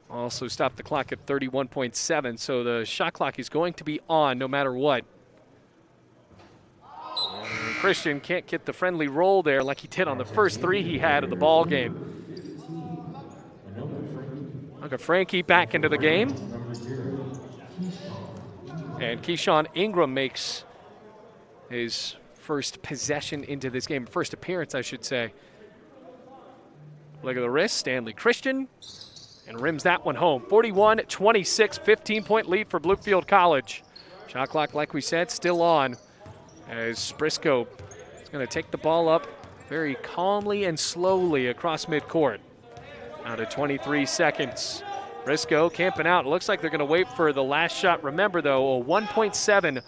Also stopped the clock at 31.7, so the shot clock is going to be on no matter what. And Christian can't get the friendly roll there like he did on the first 3 he had of the ball game. Look at Frankie back into the game. And Keyshawn Ingram makes his first possession into this game, first appearance, I should say. Look at the wrist, Stanley Christian, and rims that one home. 41-26, 15-point lead for Bluefield College. Shot clock, like we said, still on as Briscoe is going to take the ball up very calmly and slowly across midcourt. Now to 23 seconds. Briscoe camping out. It looks like they're going to wait for the last shot. Remember, though, a 1.7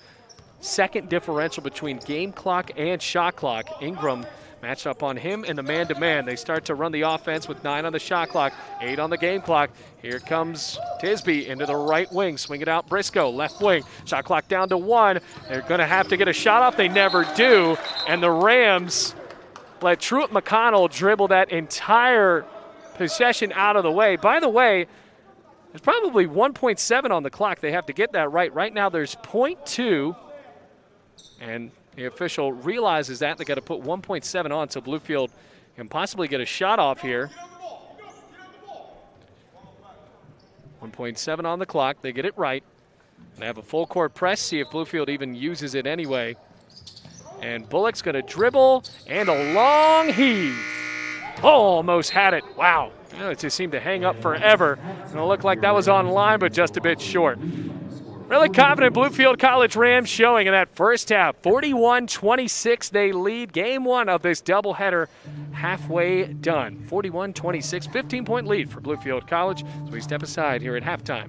second differential between game clock and shot clock. Ingram matched up on him in the man-to-man. They start to run the offense with 9 on the shot clock, 8 on the game clock. Here comes Tisby into the right wing. Swing it out, Briscoe, left wing. Shot clock down to 1. They're going to have to get a shot off. They never do. And the Rams let Truett McConnell dribble that entire possession out of the way. By the way, there's probably 1.7 on the clock. They have to get that right. Right now there's 0.2, and the official realizes that. They got to put 1.7 on so Bluefield can possibly get a shot off here. 1.7 on the clock. They get it right. They have a full court press, see if Bluefield even uses it anyway. And Bullock's going to dribble, and a long heave. Oh, almost had it. Wow. It just seemed to hang up forever. And it looked like that was on line, but just a bit short. Really confident Bluefield College Rams showing in that first half. 41-26 they lead. Game one of this doubleheader halfway done. 41-26, 15-point lead for Bluefield College. So we step aside here at halftime.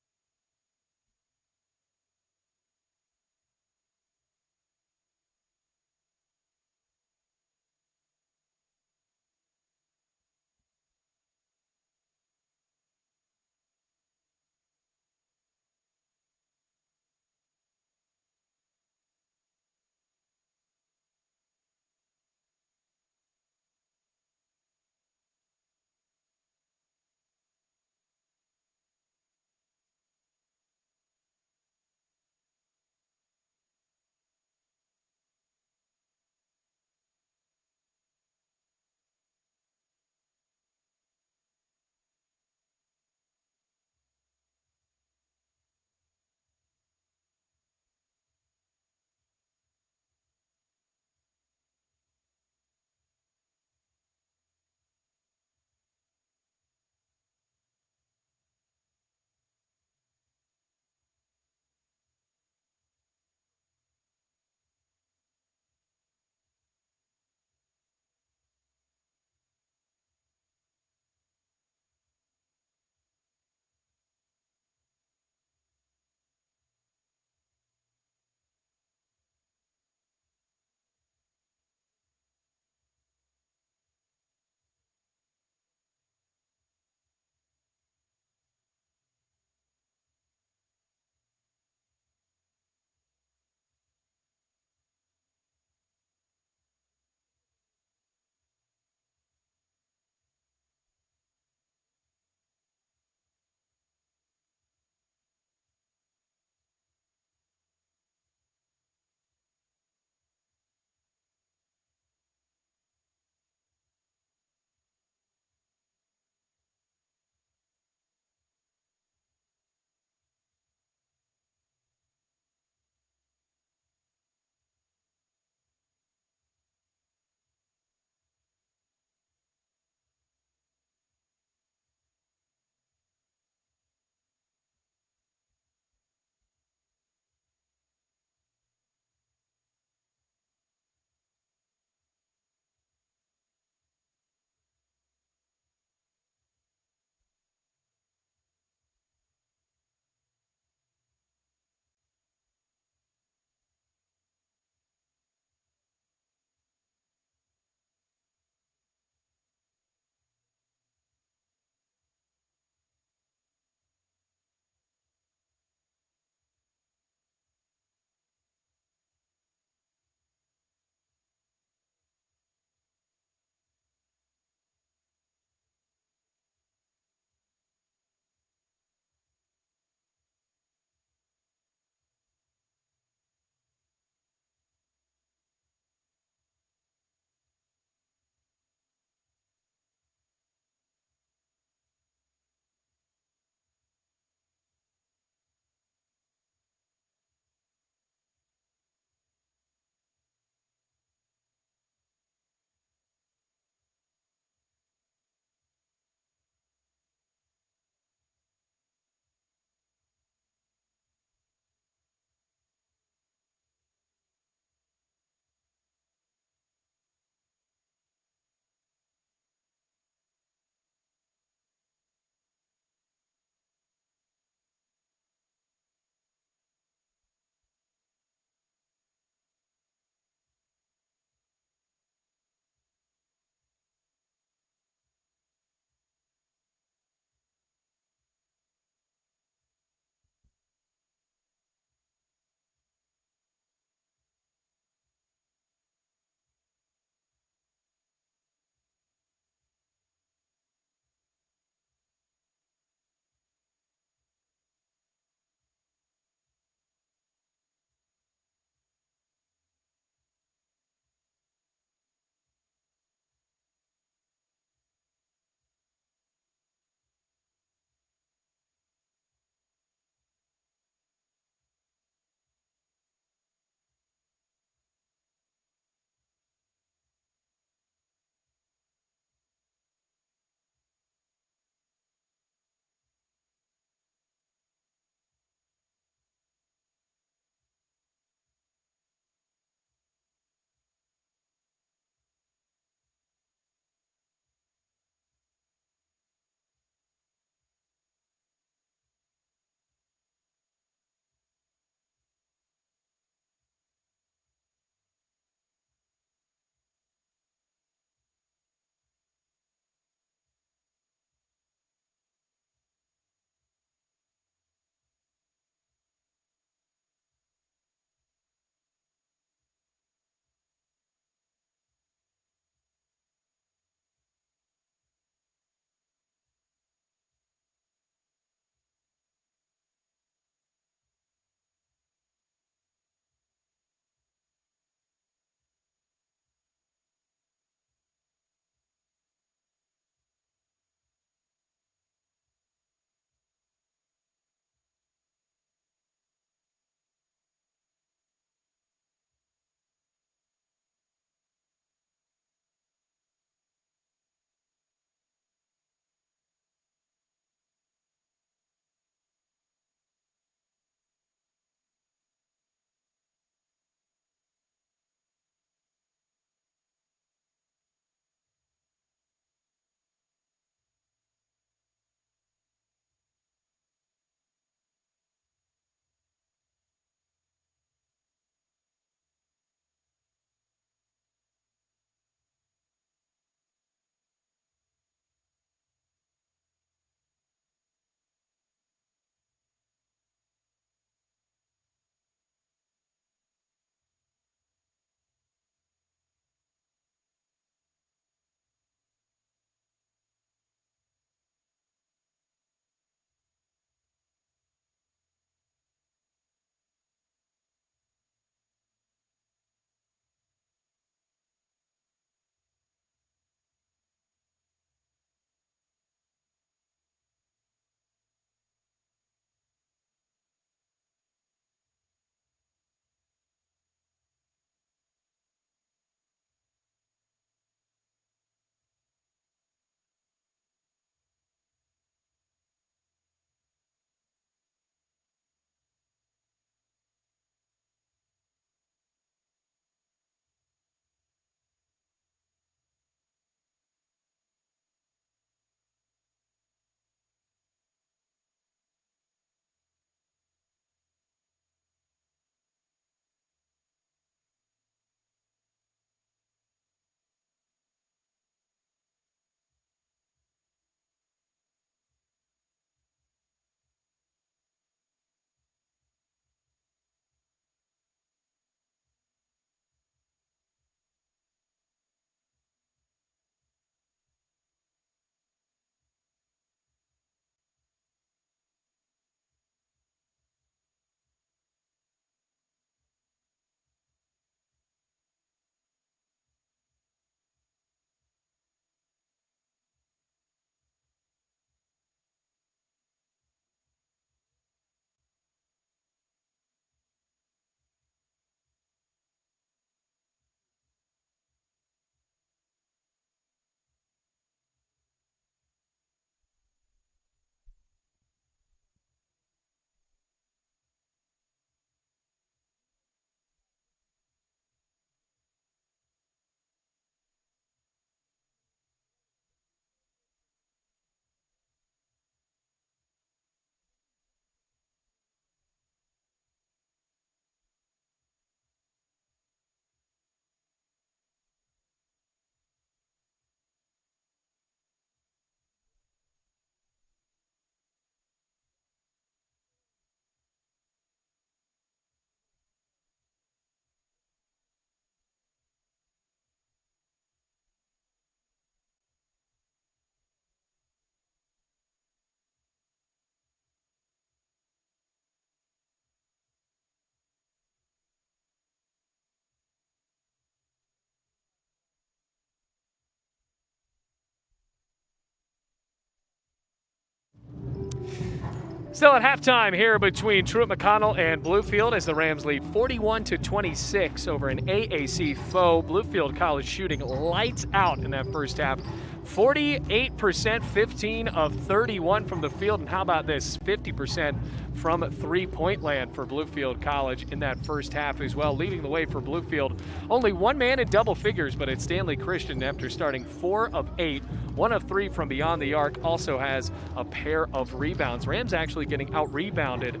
Still at halftime here between Truett McConnell and Bluefield as the Rams lead 41-26 over an AAC foe. Bluefield College shooting lights out in that first half. 48%, 15 of 31 from the field. And how about this, 50% from three-point land for Bluefield College in that first half as well. Leading the way for Bluefield, only one man in double figures, but it's Stanley Christian after starting 4 of 8. 1 of 3 from beyond the arc, also has a pair of rebounds. Rams actually getting out-rebounded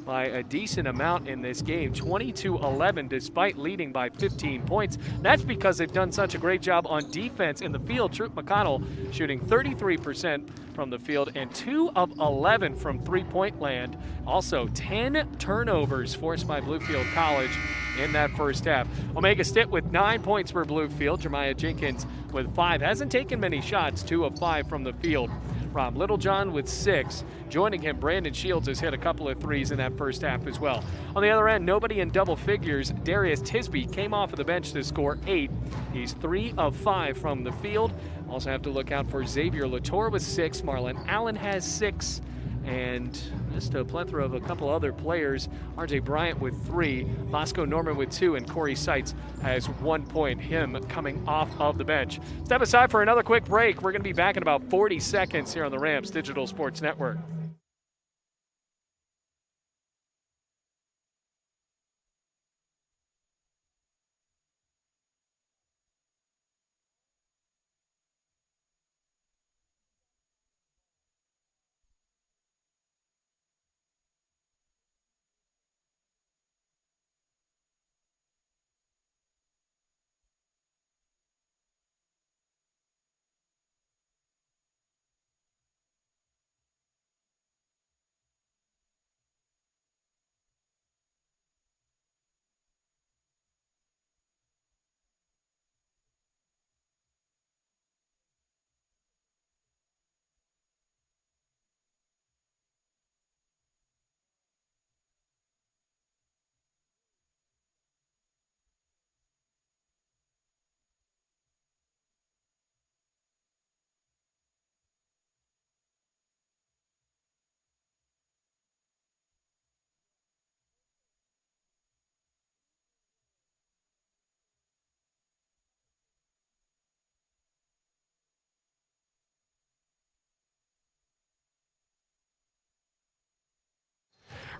by a decent amount in this game, 20-11, despite leading by 15 points. That's because they've done such a great job on defense in the field. Truett McConnell shooting 33% from the field and 2 of 11 from three-point land. Also 10 turnovers forced by Bluefield College in that first half. Omega Stitt with 9 points for Bluefield. Jeremiah Jenkins with 5. Hasn't taken many shots, 2 of 5 from the field. Rob Littlejohn with 6. Joining him, Brandon Shields has hit a couple of threes in that first half as well. On the other end, nobody in double figures. Darius Tisby came off of the bench to score 8. He's 3 of 5 from the field. Also have to look out for Xavier Latour with 6. Marlon Allen has 6. And just a plethora of a couple other players. RJ Bryant with 3, Bosco Norman with 2, and Corey Seitz has 1 point, him coming off of the bench. Step aside for another quick break. We're going to be back in about 40 seconds here on the Rams Digital Sports Network.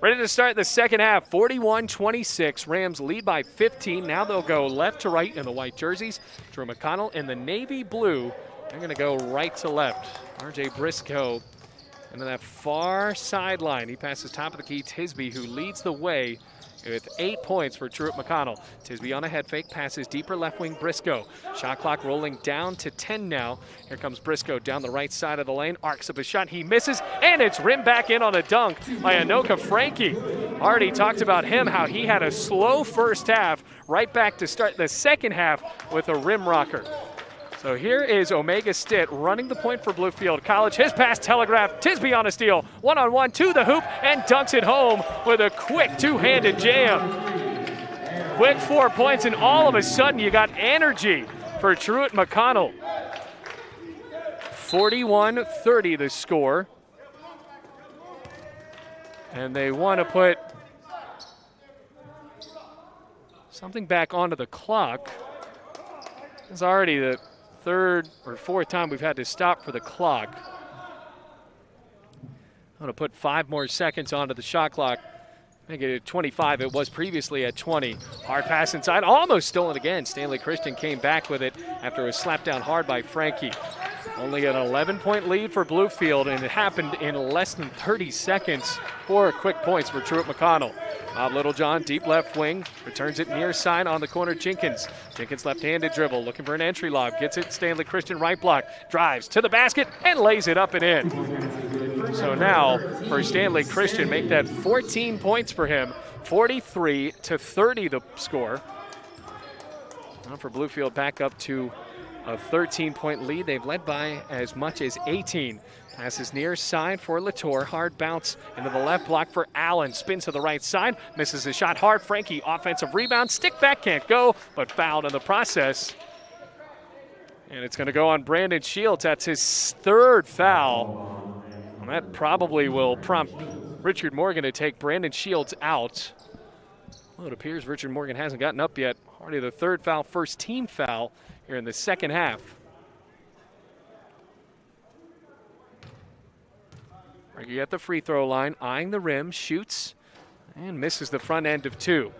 Ready to start the second half, 41-26. Rams lead by 15. Now they'll go left to right in the white jerseys. Drew McConnell in the navy blue. They're going to go right to left. RJ Briscoe into that far sideline. He passes top of the key. Tisby, who leads the way with 8 points for Truett McConnell. Tisby on a head fake, passes deeper left wing Briscoe. Shot clock rolling down to 10 now. Here comes Briscoe down the right side of the lane. Arcs up a shot, he misses, and it's rimmed back in on a dunk by Anoka Frankie. Already talked about him, how he had a slow first half, right back to start the second half with a rim rocker. So here is Omega Stitt running the point for Bluefield College. His pass telegraphed, Tisby on a steal, one-on-one to the hoop, and dunks it home with a quick two-handed jam. Quick 4 points, and all of a sudden you got energy for Truett McConnell. 41-30 the score. And they want to put something back onto the clock. It's already the third or fourth time we've had to stop for the clock. I'm going to put 5 more seconds onto the shot clock. Make it at 25. It was previously at 20. Hard pass inside, almost stolen again. Stanley Christian came back with it after it was slapped down hard by Frankie. Only an 11-point lead for Bluefield, and it happened in less than 30 seconds. 4 quick points for Truett McConnell. Bob Littlejohn, deep left wing, returns it near side on the corner. Jenkins left-handed dribble, looking for an entry lob, gets it, Stanley Christian right block, drives to the basket, and lays it up and in. So now, for Stanley Christian, make that 14 points for him, 43-30 the score. Now for Bluefield back up to a 13-point lead. They've led by as much as 18. Passes near side for Latour. Hard bounce into the left block for Allen. Spins to the right side. Misses the shot hard. Frankie, offensive rebound. Stick back, can't go, but fouled in the process. And it's going to go on Brandon Shields. That's his 3rd foul. And that probably will prompt Richard Morgan to take Brandon Shields out. Well, it appears Richard Morgan hasn't gotten up yet. Already the third foul, first team foul here in the second half. Frankie at the free throw line, eyeing the rim, shoots, and misses the front end of two.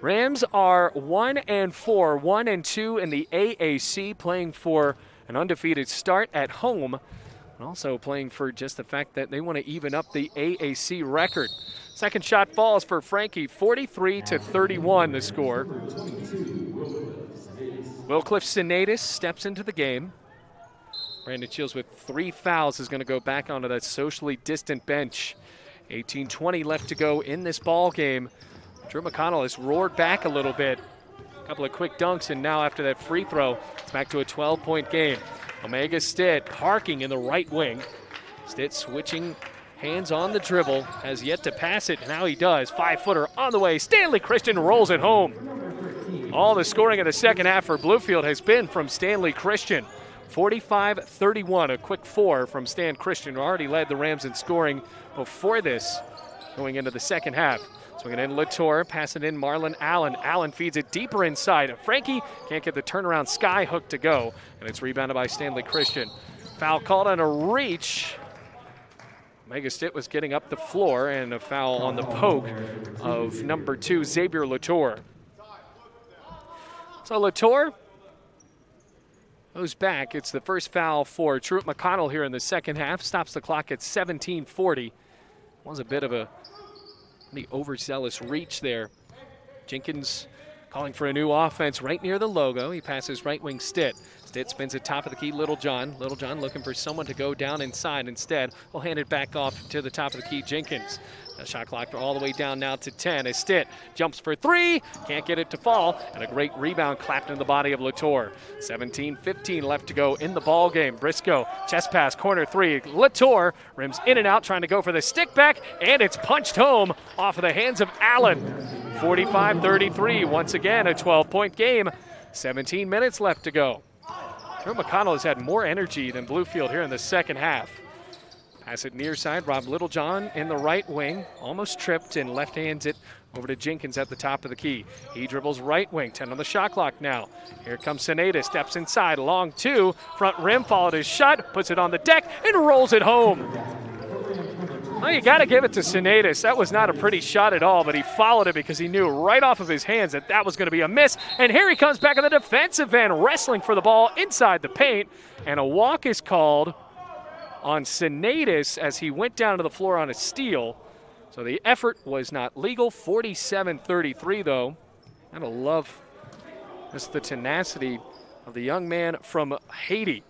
Rams are 1-4, 1-2 in the AAC, playing for an undefeated start at home, and also playing for just the fact that they want to even up the AAC record. Second shot falls for Frankie, 43-31 the score. Wilcliff Sinatus steps into the game. Brandon Shields with 3 fouls is going to go back onto that socially distant bench. 18:20 left to go in this ball game. Drew McConnell has roared back a little bit. A couple of quick dunks, and now after that free throw, it's back to a 12-point game. Omega Stitt parking in the right wing. Stitt switching hands on the dribble, has yet to pass it. Now he does. 5-footer on the way. Stanley Christian rolls it home. All the scoring in the second half for Bluefield has been from Stanley Christian. 45-31, a quick 4 from Stan Christian, who already led the Rams in scoring before this, going into the second half. Swinging in Latour, passing in Marlon Allen. Allen feeds it deeper inside. Frankie can't get the turnaround sky hook to go, and it's rebounded by Stanley Christian. Foul called on a reach. Omega Stitt was getting up the floor, and a foul on the poke of number 2, Xavier Latour. So Latour goes back. It's the first foul for Truett McConnell here in the second half. Stops the clock at 17:40. Was a bit of a the overzealous reach there. Jenkins calling for a new offense right near the logo. He passes right wing Stitt. Stitt spins it top of the key, Littlejohn. Littlejohn looking for someone to go down inside instead. We'll hand it back off to the top of the key, Jenkins. The shot clock all the way down now to 10 as Stitt jumps for 3. Can't get it to fall, and a great rebound clapped in the body of Latour. 17:15 left to go in the ball game. Briscoe, chest pass, corner 3. Latour rims in and out, trying to go for the stick back, and it's punched home off of the hands of Allen. 45-33, once again a 12-point game. 17 minutes left to go. Drew McConnell has had more energy than Bluefield here in the second half. Pass it near side, Rob Littlejohn in the right wing, almost tripped and left hands it over to Jenkins at the top of the key. He dribbles right wing, 10 on the shot clock now. Here comes Sinatus, steps inside, long 2, front rim, followed his shot, puts it on the deck, and rolls it home. Well, you got to give it to Sinatus. That was not a pretty shot at all, but he followed it because he knew right off of his hands that that was going to be a miss. And here he comes back on the defensive end, wrestling for the ball inside the paint, and a walk is called on Sinatus as he went down to the floor on a steal. So the effort was not legal. 47-33 though. I love just the tenacity of the young man from Haiti.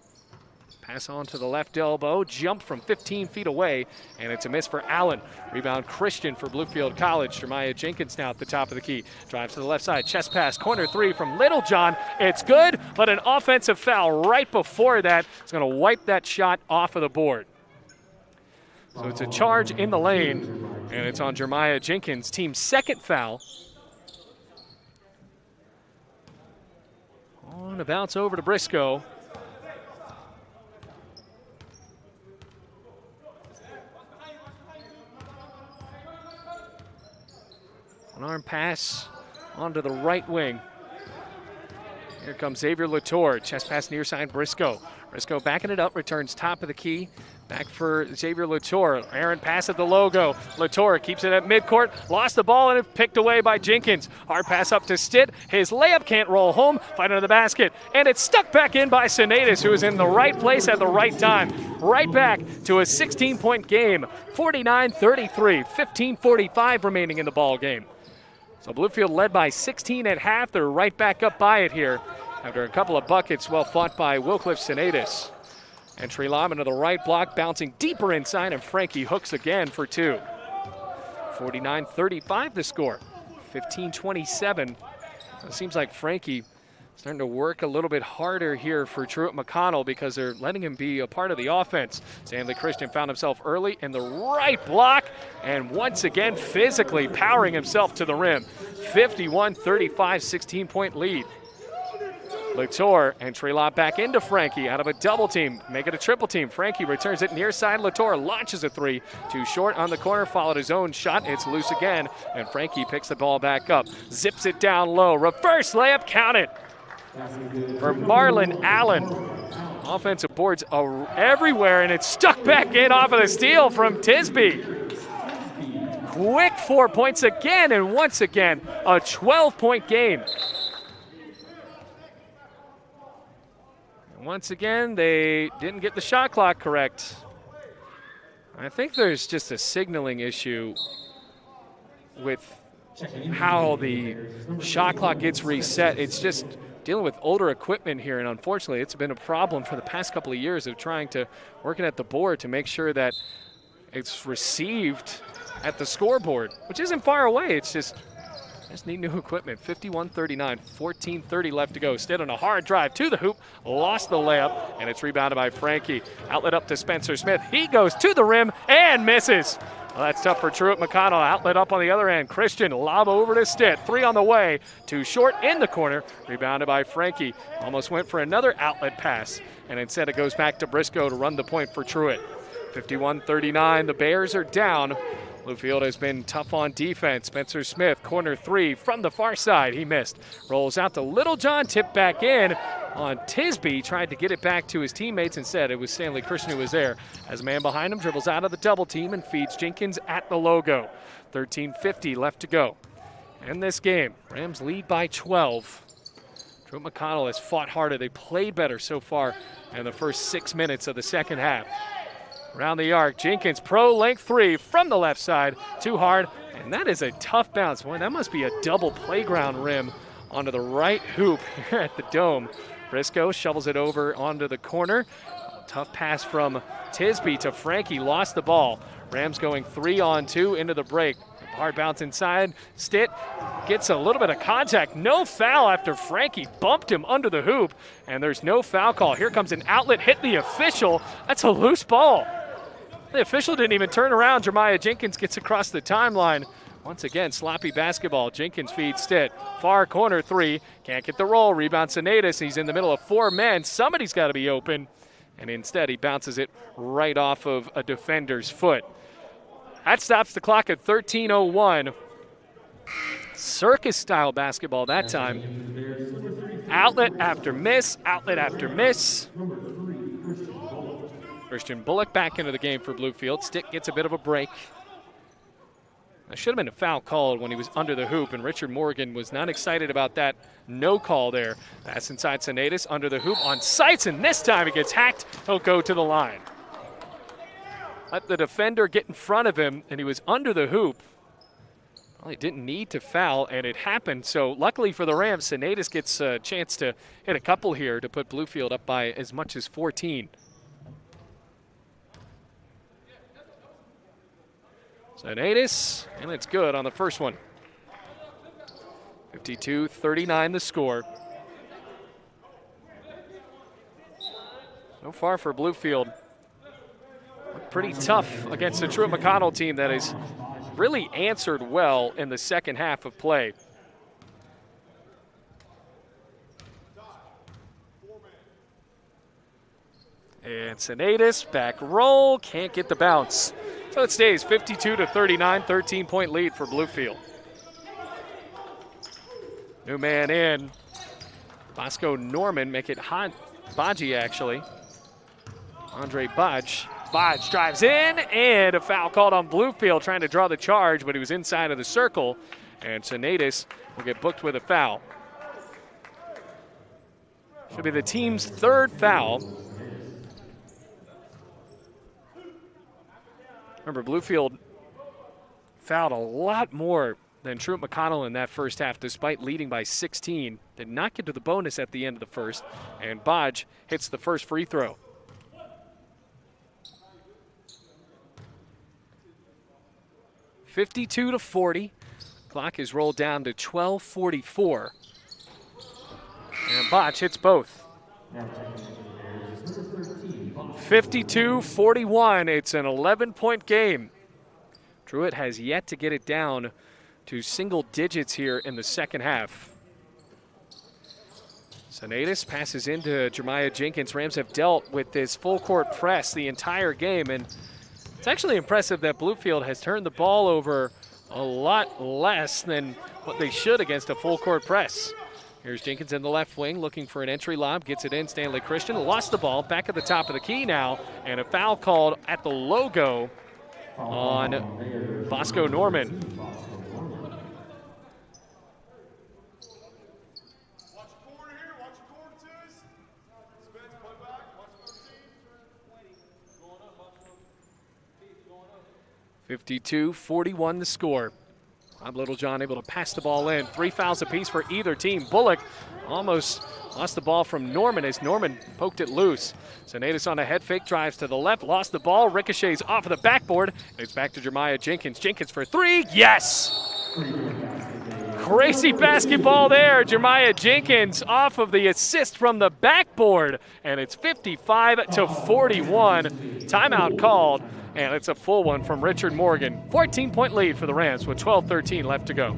Pass on to the left elbow, jump from 15 feet away, and it's a miss for Allen. Rebound Christian for Bluefield College. Jeremiah Jenkins now at the top of the key. Drives to the left side, chest pass, corner 3 from Littlejohn. It's good, but an offensive foul right before that is going to wipe that shot off of the board. So it's a charge in the lane, and it's on Jeremiah Jenkins, team's second foul. On a bounce over to Briscoe. An arm pass onto the right wing. Here comes Xavier Latour. Chest pass near side, Briscoe. Briscoe backing it up, returns top of the key. Back for Xavier Latour. Aaron pass at the logo. Latour keeps it at midcourt. Lost the ball and it's picked away by Jenkins. Hard pass up to Stitt. His layup can't roll home. Fight under the basket. And it's stuck back in by Sinatus, who is in the right place at the right time. Right back to a 16-point game. 49-33. 15:45 remaining in the ball game. So Bluefield led by 16 at half. They're right back up by it here after a couple of buckets well fought by Wilcliff Sinatus. Entry lob into the right block, bouncing deeper inside, and Frankie hooks again for 2. 49-35 the score. 15-27. It seems like Frankie starting to work a little bit harder here for Truett McConnell because they're letting him be a part of the offense. Stanley Christian found himself early in the right block and once again physically powering himself to the rim. 51-35, 16-point lead. Latour, entry lob back into Frankie out of a double team. Make it a triple team. Frankie returns it near side. Latour launches a three. Too short on the corner, followed his own shot. It's loose again, and Frankie picks the ball back up. Zips it down low. Reverse layup, count it. For Marlon Allen. Offensive boards are everywhere, and it's stuck back in off of the steal from Tisby. Quick 4 points again, and once again, a 12-point game. Once again, they didn't get the shot clock correct. I think there's just a signaling issue with how the shot clock gets reset. It's just dealing with older equipment here, and unfortunately, it's been a problem for the past couple of years of trying to working at the board to make sure that it's received at the scoreboard, which isn't far away. It's just need new equipment. 51-39, 14:30 left to go. Stitt on a hard drive to the hoop, lost the layup, and it's rebounded by Frankie. Outlet up to Spencer Smith. He goes to the rim and misses. Well, that's tough for Truett McConnell. Outlet up on the other end. Christian lob over to Stitt. Three on the way. Too short in the corner. Rebounded by Frankie. Almost went for another outlet pass, and instead it goes back to Briscoe to run the point for Truett. 51-39, the Bears are down. Bluefield has been tough on defense. Spencer Smith, corner three from the far side. He missed. Rolls out to Littlejohn, tipped back in on Tisby. Tried to get it back to his teammates. Instead, it was Stanley Christian who was there. As a man behind him dribbles out of the double team and feeds Jenkins at the logo. 13:50 left to go. In this game, Rams lead by 12. Drew McConnell has fought harder. They played better so far in the first 6 minutes of the second half. Around the arc, Jenkins, pro-length three from the left side. Too hard, and that is a tough bounce. Boy, that must be a double playground rim onto the right hoop here at the Dome. Briscoe shovels it over onto the corner. Tough pass from Tisby to Frankie, lost the ball. Rams going 3-on-2 into the break. Hard bounce inside. Stitt gets a little bit of contact. No foul after Frankie bumped him under the hoop, and there's no foul call. Here comes an outlet, hit the official. That's a loose ball. The official didn't even turn around. Jeremiah Jenkins gets across the timeline. Once again, sloppy basketball. Jenkins feeds Stitt. Far corner three. Can't get the roll. Rebound Sinatus. He's in the middle of four men. Somebody's got to be open. And instead, he bounces it right off of a defender's foot. That stops the clock at 13:01. Circus-style basketball that time. Outlet after miss. Outlet after miss. Christian Bullock back into the game for Bluefield. Stitt gets a bit of a break. There should have been a foul called when he was under the hoop, and Richard Morgan was not excited about that no call there. Pass inside Sinatus under the hoop on sights, and this time he gets hacked. He'll go to the line. Let the defender get in front of him, and he was under the hoop. Well, he didn't need to foul, and it happened. So luckily for the Rams, Sinatus gets a chance to hit a couple here to put Bluefield up by as much as 14. Sinatus, and it's good on the first one. 52-39 the score. So far for Bluefield, pretty tough against the Truett McConnell team that has really answered well in the second half of play. And Sinatus, back roll, can't get the bounce. So it stays 52-39, 13-point lead for Bluefield. New man in. Bosco Norman make it hot. Baji, actually. Andre Budge. Budge drives in, and a foul called on Bluefield, trying to draw the charge, but he was inside of the circle. And Sinatus will get booked with a foul. Should be the team's third foul. Remember, Bluefield fouled a lot more than Truett McConnell in that first half, despite leading by 16. Did not get to the bonus at the end of the first, and Bodge hits the first free throw. (52-40). Clock is rolled down to 12:44. And Bodge hits both. 52-41, it's an 11-point game. Truett has yet to get it down to single digits here in the second half. Sanatis passes into Jeremiah Jenkins. Rams have dealt with this full court press the entire game, and it's actually impressive that Bluefield has turned the ball over a lot less than what they should against a full court press. Here's Jenkins in the left wing looking for an entry lob, gets it in. Stanley Christian lost the ball, back at the top of the key now, and a foul called at the logo on Bosco Norman. Watch the corner here, watch the corner, twos. Spence, play back, watch the 13. 52-41 the score. Rob Littlejohn able to pass the ball in. 3 fouls apiece for either team. Bullock almost lost the ball from Norman as Norman poked it loose. Sanatis on a head fake, drives to the left, lost the ball, ricochets off of the backboard, and it's back to Jeremiah Jenkins. Jenkins for 3, yes! Crazy basketball there. Jeremiah Jenkins off of the assist from the backboard, and it's 55-41. Timeout called. And it's a full one from Richard Morgan. 14-point lead for the Rams with 12:13 left to go.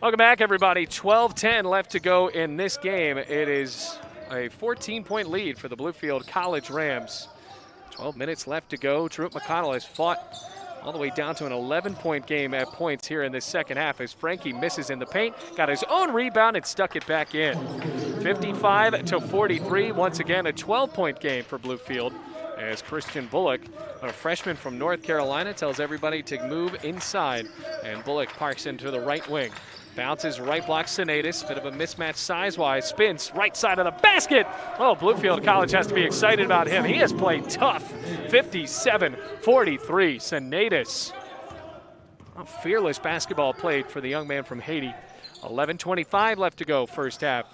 Welcome back, everybody. 12:10 left to go in this game. It is a 14-point lead for the Bluefield College Rams. 12 minutes left to go. Truett McConnell has fought all the way down to an 11-point game at points here in this second half as Frankie misses in the paint, got his own rebound and stuck it back in. 55-43, once again a 12-point game for Bluefield as Christian Bullock, a freshman from North Carolina, tells everybody to move inside, and Bullock parks into the right wing. Bounces right block Sanatis, bit of a mismatch size-wise, spins right side of the basket. Oh, Bluefield College has to be excited about him. He has played tough. 57-43, Sanatis. A fearless basketball played for the young man from Haiti. 11:25 left to go, first half.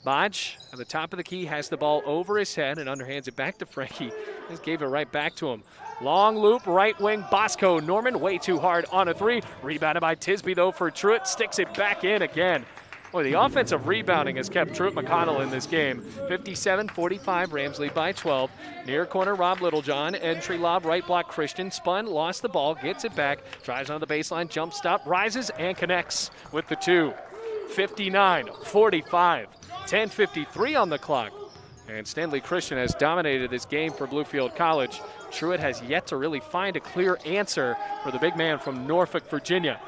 Bodge at the top of the key has the ball over his head and underhands it back to Frankie. Just gave it right back to him. Long loop, right wing, Bosco Norman, way too hard on a 3. Rebounded by Tisby, though, for Truett. Sticks it back in again. Boy, the offensive rebounding has kept Truett McConnell in this game. 57-45, Rams lead by 12. Near corner, Rob Littlejohn. Entry lob, right block, Christian. Spun, lost the ball, gets it back. Drives on the baseline, jump stop, rises, and connects with the 2. 59-45. 10:53 on the clock. And Stanley Christian has dominated this game for Bluefield College. Truett has yet to really find a clear answer for the big man from Norfolk, Virginia.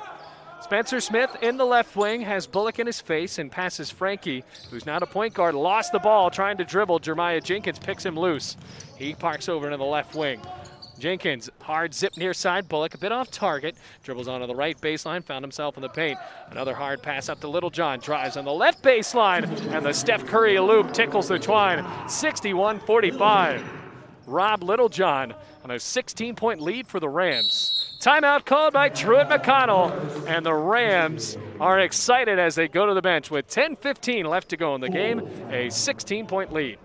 Spencer Smith in the left wing has Bullock in his face and passes Frankie, who's not a point guard, lost the ball trying to dribble. Jeremiah Jenkins picks him loose. He parks over into the left wing. Jenkins, hard zip near side. Bullock a bit off target. Dribbles onto the right baseline, found himself in the paint. Another hard pass up to Littlejohn. Drives on the left baseline, and the Steph Curry loop tickles the twine. 61-45. Rob Littlejohn on a 16-point lead for the Rams. Timeout called by Truett McConnell, and the Rams are excited as they go to the bench with 10:15 left to go in the game, a 16-point lead.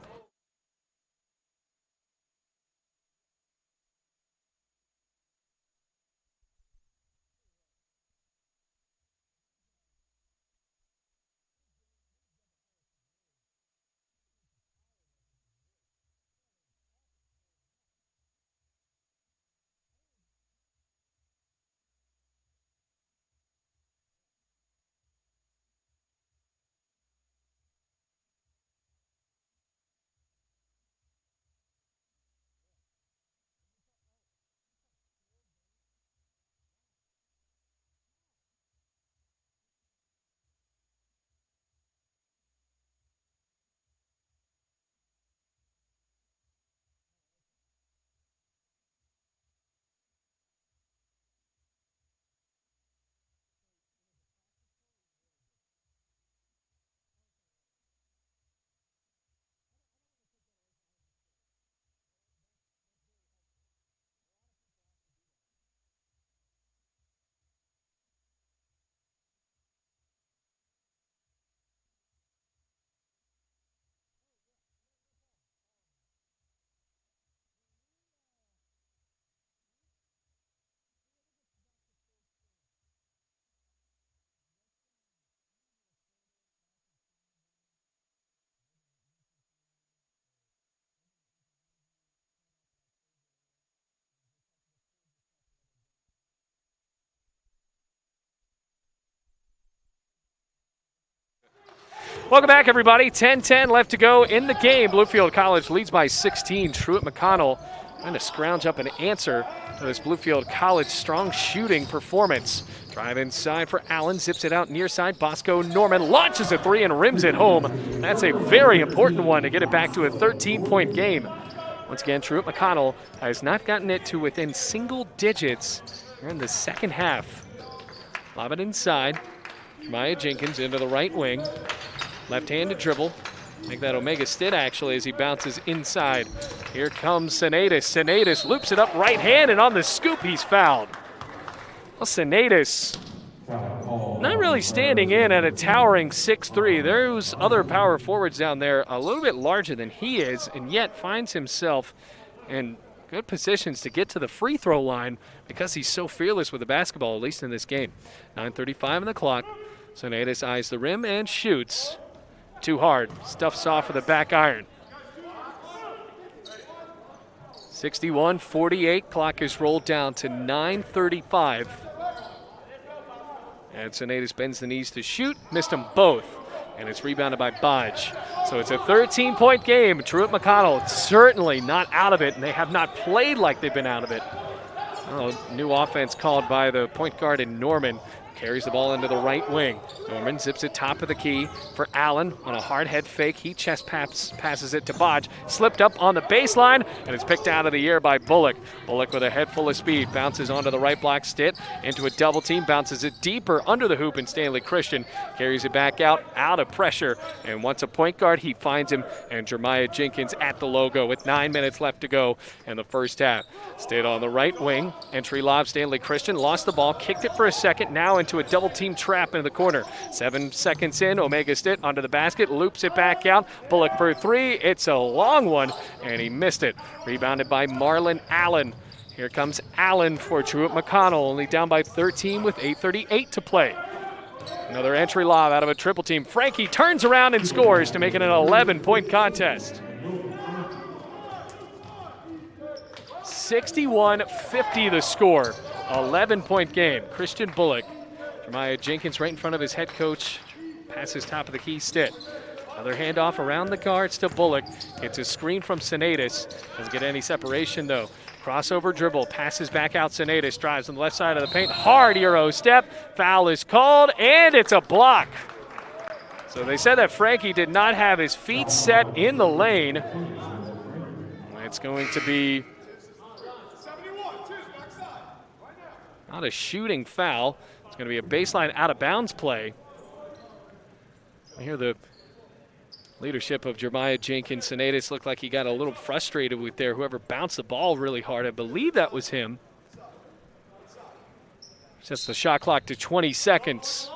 Welcome back, everybody. 10-10 left to go in the game. Bluefield College leads by 16. Truett McConnell trying to scrounge up an answer to this Bluefield College strong shooting performance. Drive inside for Allen, zips it out near side. Bosco Norman launches a three and rims it home. That's a very important one to get it back to a 13-point game. Once again, Truett McConnell has not gotten it to within single digits here in the second half. Lob it inside. Jeremiah Jenkins into the right wing. Left-handed dribble. Make that Omega Stitt, actually, as he bounces inside. Here comes Senatus. Senatus loops it up right hand, and on the scoop, he's fouled. Well, Senatus not really standing in at a towering 6'3". There's other power forwards down there a little bit larger than he is, and yet finds himself in good positions to get to the free throw line because he's so fearless with the basketball, at least in this game. 9:35 on the clock. Senatus eyes the rim and shoots. Too hard. Stuffs off with the back iron. 61-48. Clock is rolled down to 9:35. And Senatus bends the knees to shoot. Missed them both. And it's rebounded by Bodge. So it's a 13-point game. Truett McConnell certainly not out of it, and they have not played like they've been out of it. Oh, new offense called by the point guard in Norman. Carries the ball into the right wing. Norman zips it top of the key for Allen on a hard head fake. He chest passes it to Bodge. Slipped up on the baseline, and it's picked out of the air by Bullock. Bullock with a head full of speed. Bounces onto the right block. Stitt into a double team. Bounces it deeper under the hoop, and Stanley Christian carries it back out of pressure. And once a point guard, he finds him, and Jeremiah Jenkins at the logo with 9 minutes left to go in the first half. Stitt on the right wing. Entry lob, Stanley Christian. Lost the ball. Kicked it for a second. Now into a double team trap in the corner. 7 seconds in, Omega Stitt onto the basket, loops it back out. Bullock for three. It's a long one, and he missed it. Rebounded by Marlon Allen. Here comes Allen for Truett McConnell, only down by 13 with 8:38 to play. Another entry lob out of a triple team. Frankie turns around and scores to make it an 11-point contest. 61-50 the score. 11-point game. Christian Bullock. Jeremiah Jenkins right in front of his head coach. Passes top of the key, Stitt. Another handoff around the guards to Bullock. Gets a screen from Senatus. Doesn't get any separation, though. Crossover dribble. Passes back out. Senatus drives on the left side of the paint. Hard Euro step. Foul is called, and it's a block. So they said that Frankie did not have his feet set in the lane. It's going to be not a shooting foul. It's going to be a baseline out-of-bounds play. I hear the leadership of Jeremiah Jenkins. Senatus looked like he got a little frustrated with there. Whoever bounced the ball really hard, I believe that was him. Sets the shot clock to 20 seconds.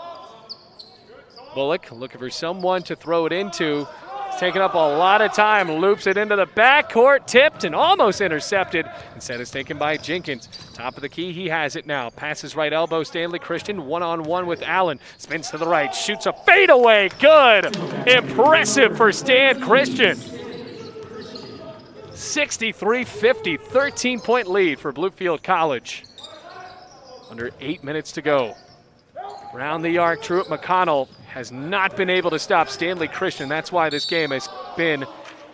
Bullock looking for someone to throw it into. It's taking up a lot of time. Loops it into the backcourt, tipped and almost intercepted. Instead, it's taken by Jenkins. Top of the key, he has it now. Passes right elbow, Stanley Christian, one-on-one with Allen. Spins to the right, shoots a fadeaway. Good. Impressive for Stan Christian. 63-50, 13-point lead for Bluefield College. Under 8 minutes to go. Round the arc, Truett McConnell has not been able to stop Stanley Christian. That's why this game has been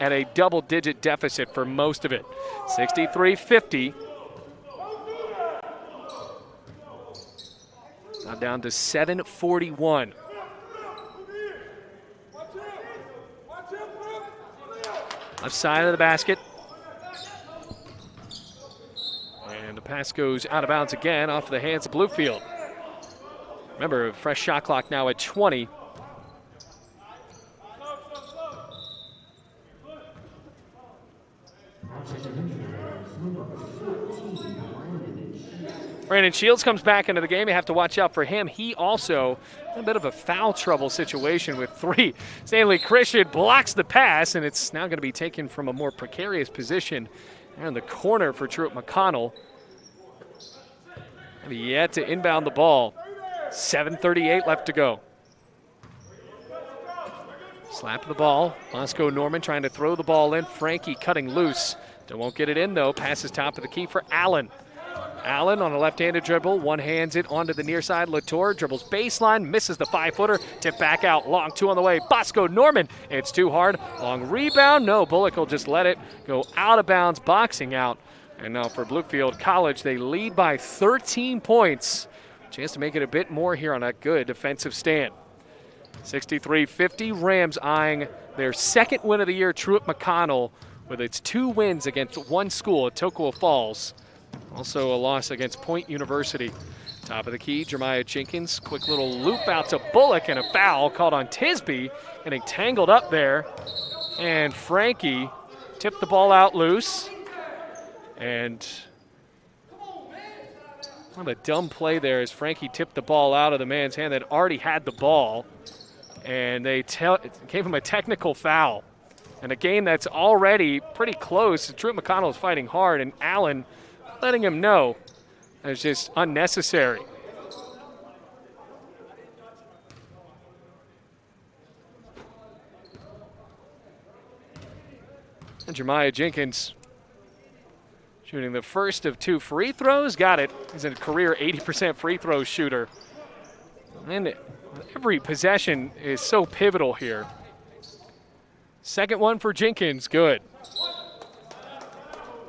at a double-digit deficit for most of it. 63-50. Now down to 7:41. Left side of the basket. And the pass goes out of bounds again off the hands of Bluefield. Remember, a fresh shot clock now at 20. Brandon Shields comes back into the game. You have to watch out for him. He also in a bit of a foul trouble situation with three. Stanley Christian blocks the pass, and it's now going to be taken from a more precarious position in the corner for Truett McConnell. And yet to inbound the ball. 7:38 left to go. Slap the ball. Bosco Norman trying to throw the ball in. Frankie cutting loose. They won't get it in, though. Passes top of the key for Allen. Allen on a left-handed dribble, one-hands it onto the near side. Latour dribbles baseline, misses the 5-footer, tip back out, long 2 on the way. Bosco Norman, it's too hard. Long rebound, no, Bullock will just let it go out of bounds, boxing out. And now for Bluefield College, they lead by 13 points. Chance to make it a bit more here on that good defensive stand. 63-50, Rams eyeing their second win of the year, Truett McConnell, with its 2 wins against one school at Toccoa Falls. Also a loss against Point University. Top of the key, Jeremiah Jenkins. Quick little loop out to Bullock and a foul called on Tisby. Getting tangled up there. And Frankie tipped the ball out loose. And what a dumb play there as Frankie tipped the ball out of the man's hand that already had the ball. And they gave him a technical foul. And a game that's already pretty close. Truett McConnell is fighting hard, and Allen letting him know it's just unnecessary. And Jeremiah Jenkins shooting the first of 2 free throws. Got it. He's a career 80% free throw shooter. And every possession is so pivotal here. Second one for Jenkins, good.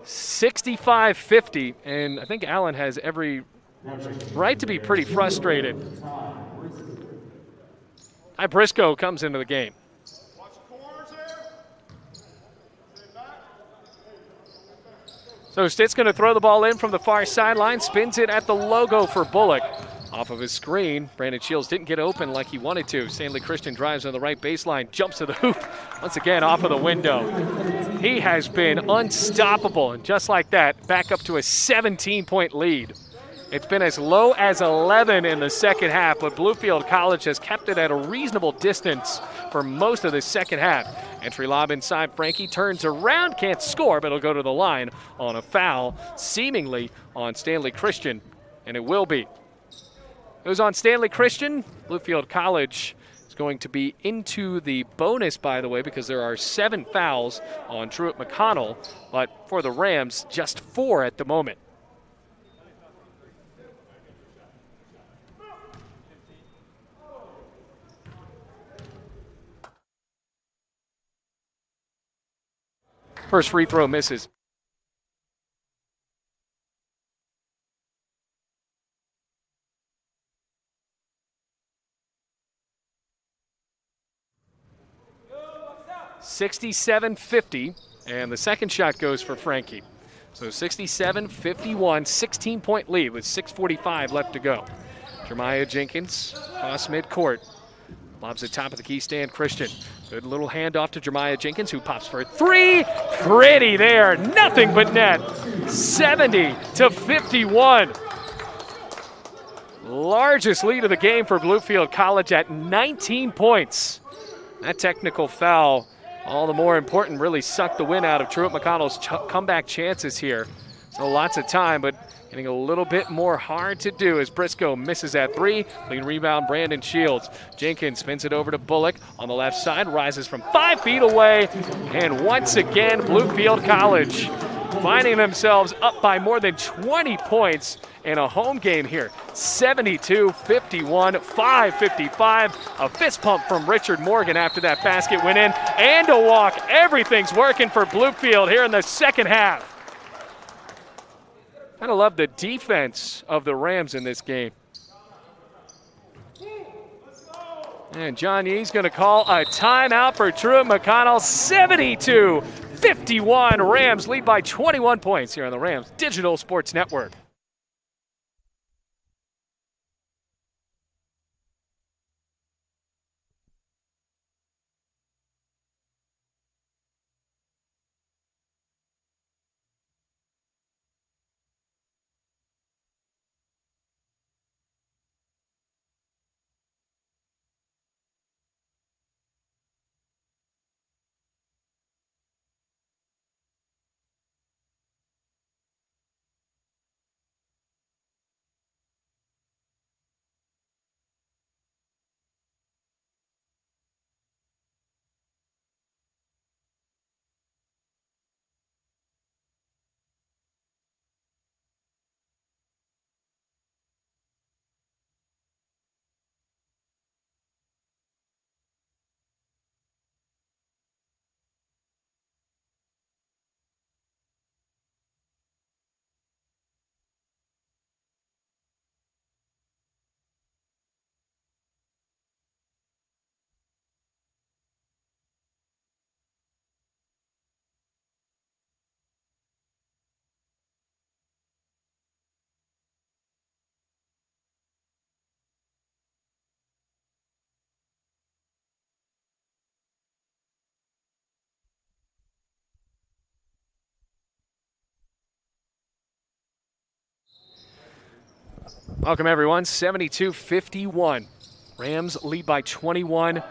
65-50, and I think Allen has every right to be pretty frustrated. Briscoe comes into the game. So Stitt's going to throw the ball in from the far sideline, spins it at the logo for Bullock. Off of his screen, Brandon Shields didn't get open like he wanted to. Stanley Christian drives on the right baseline, jumps to the hoop, once again off of the window. He has been unstoppable, and just like that, back up to a 17-point lead. It's been as low as 11 in the second half, but Bluefield College has kept it at a reasonable distance for most of the second half. Entry lob inside, Frankie turns around, can't score, but it'll go to the line on a foul, seemingly on Stanley Christian, and it will be. It was on Stanley Christian. Bluefield College is going to be into the bonus, by the way, because there are 7 fouls on Truett McConnell, but for the Rams, just 4 at the moment. First free throw misses. $67-50, and the second shot goes for Frankie. So 67-51, 16-point lead with 6:45 left to go. Jeremiah Jenkins across midcourt. Lobs at top of the key stand, Christian. Good little handoff to Jeremiah Jenkins, who pops for 3. Pretty there, nothing but net. 70-51. Largest lead of the game for Bluefield College at 19 points. That technical foul, all the more important, really sucked the wind out of Truett McConnell's comeback chances here. So lots of time, but getting a little bit more hard to do as Briscoe misses at 3. Clean rebound, Brandon Shields. Jenkins spins it over to Bullock on the left side, rises from 5 feet away. And once again, Bluefield College finding themselves up by more than 20 points in a home game here. 72-51, 5:55. A fist pump from Richard Morgan after that basket went in. And a walk. Everything's working for Bluefield here in the second half. Gotta love the defense of the Rams in this game. And John Yee's going to call a timeout for Truett McConnell. 72-51. Rams lead by 21 points here on the Rams Digital Sports Network. Welcome, everyone. 72-51. Rams lead by 21.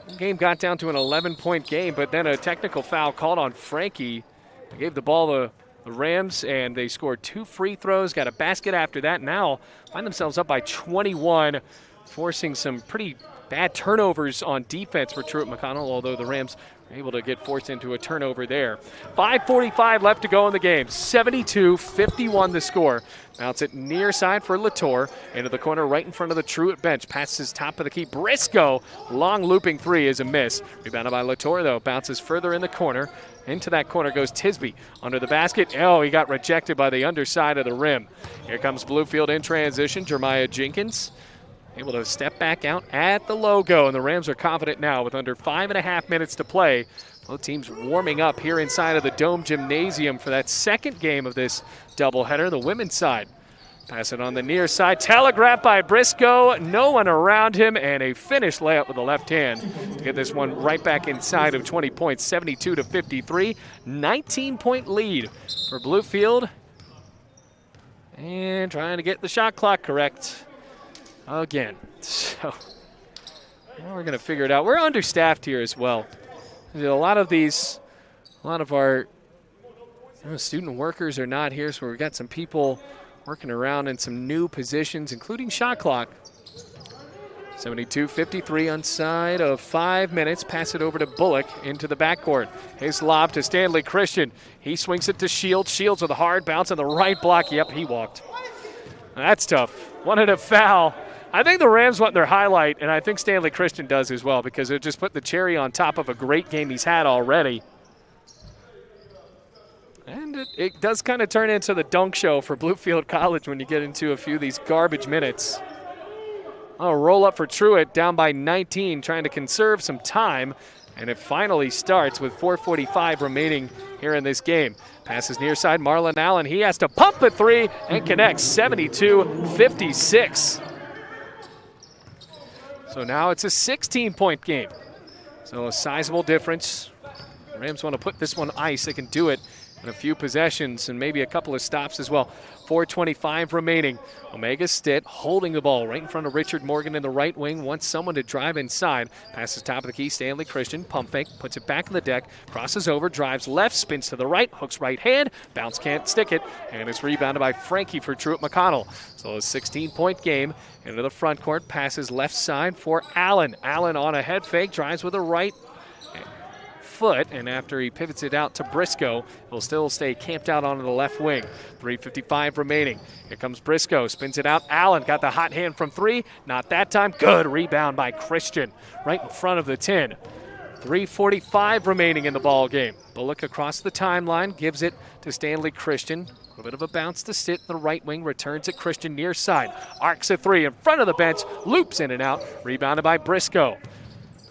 The game got down to an 11-point game, but then a technical foul called on Frankie. They gave the ball to the Rams, and they scored 2 free throws, got a basket after that. Now find themselves up by 21, forcing some pretty bad turnovers on defense for Truett McConnell, although the Rams were able to get forced into a turnover there. 5:45 left to go in the game. 72-51 the score. Bounce it near side for Latour. Into the corner right in front of the Truett bench. Passes top of the key. Briscoe. Long looping three is a miss. Rebounded by Latour, though. Bounces further in the corner. Into that corner goes Tisby. Under the basket. Oh, he got rejected by the underside of the rim. Here comes Bluefield in transition. Jeremiah Jenkins able to step back out at the logo, and the Rams are confident now with under 5.5 minutes to play. Both teams warming up here inside of the Dome Gymnasium for that second game of this doubleheader, the women's side. Pass it on the near side, telegraphed by Briscoe, no one around him, and a finished layup with the left hand to get this one right back inside of 20 points, 72-53, 19-point lead for Bluefield. And trying to get the shot clock correct again. So now we're going to figure it out. We're understaffed here as well. A lot of our student workers are not here, so we've got some people working around in some new positions, including shot clock. 72-53 on side of 5 minutes. Pass it over to Bullock into the backcourt. His lob to Stanley Christian. He swings it to Shields. Shields with a hard bounce on the right block. Yep, he walked. That's tough. Wanted a foul. I think the Rams want their highlight, and I think Stanley Christian does as well, because it just put the cherry on top of a great game he's had already. And it does kind of turn into the dunk show for Bluefield College when you get into a few of these garbage minutes. Oh, roll up for Truett, down by 19, trying to conserve some time. And it finally starts with 4:45 remaining here in this game. Passes near side, Marlon Allen. He has to pump the three and connects, 72-56. So now it's a 16-point game. So a sizable difference. Rams want to put this one ice. They can do it in a few possessions and maybe a couple of stops as well. 4:25 remaining. Omega Stitt holding the ball right in front of Richard Morgan in the right wing. Wants someone to drive inside. Passes top of the key. Stanley Christian. Pump fake. Puts it back in the deck. Crosses over. Drives left. Spins to the right. Hooks right hand. Bounce can't stick it. And it's rebounded by Frankie for Truett McConnell. So a 16-point game. Into the front court. Passes left side for Allen. Allen on a head fake. Drives with a right foot, and after he pivots it out to Briscoe, he'll still stay camped out onto the left wing. 3:55 remaining. Here comes Briscoe, spins it out. Allen got the hot hand from three. Not that time. Good rebound by Christian right in front of the 10. 3:45 remaining in the ball game. Bullock across the timeline, gives it to Stanley Christian. A little bit of a bounce to Stitt in the right wing, returns it Christian near side. Arcs a three in front of the bench, loops in and out, rebounded by Briscoe.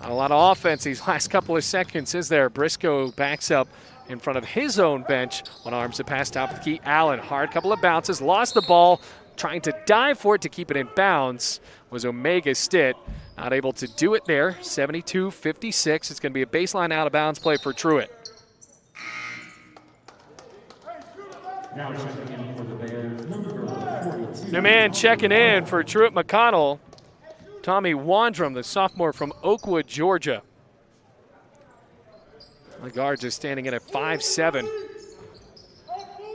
Not a lot of offense these last couple of seconds, is there? Briscoe backs up in front of his own bench. One arms to pass top of the key. Allen, hard couple of bounces, lost the ball. Trying to dive for it to keep it in bounds was Omega Stitt. Not able to do it there. 72-56. It's going to be a baseline out of bounds play for Truett. Now checking in for the Bears, number 42. New man checking in for Truett McConnell. Tommy Wandrum, the sophomore from Oakwood, Georgia. The guard just standing in at 5'7".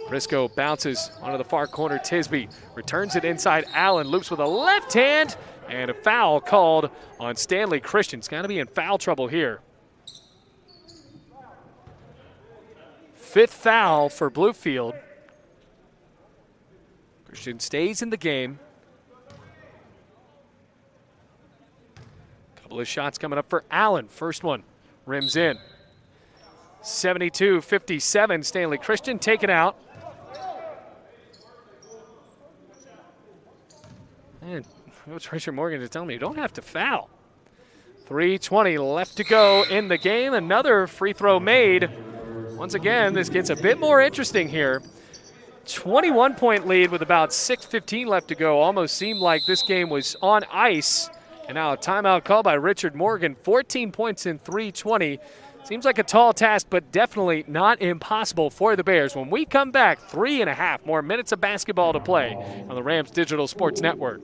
Briscoe bounces onto the far corner. Tisby returns it inside. Allen loops with a left hand, and a foul called on Stanley Christian. It's got to be in foul trouble here. Fifth foul for Bluefield. Christian stays in the game. Couple of shots coming up for Allen. First one rims in. 72-57. Stanley Christian taken out. And Coach Richard Morgan is telling me you don't have to foul. 3:20 left to go in the game. Another free throw made. Once again, this gets a bit more interesting here. 21-point lead with about 6:15 left to go. Almost seemed like this game was on ice. And now a timeout call by Richard Morgan. 14 points in 3:20. Seems like a tall task, but definitely not impossible for the Bears. When we come back, 3.5 more minutes of basketball to play on the Rams Digital Sports Network.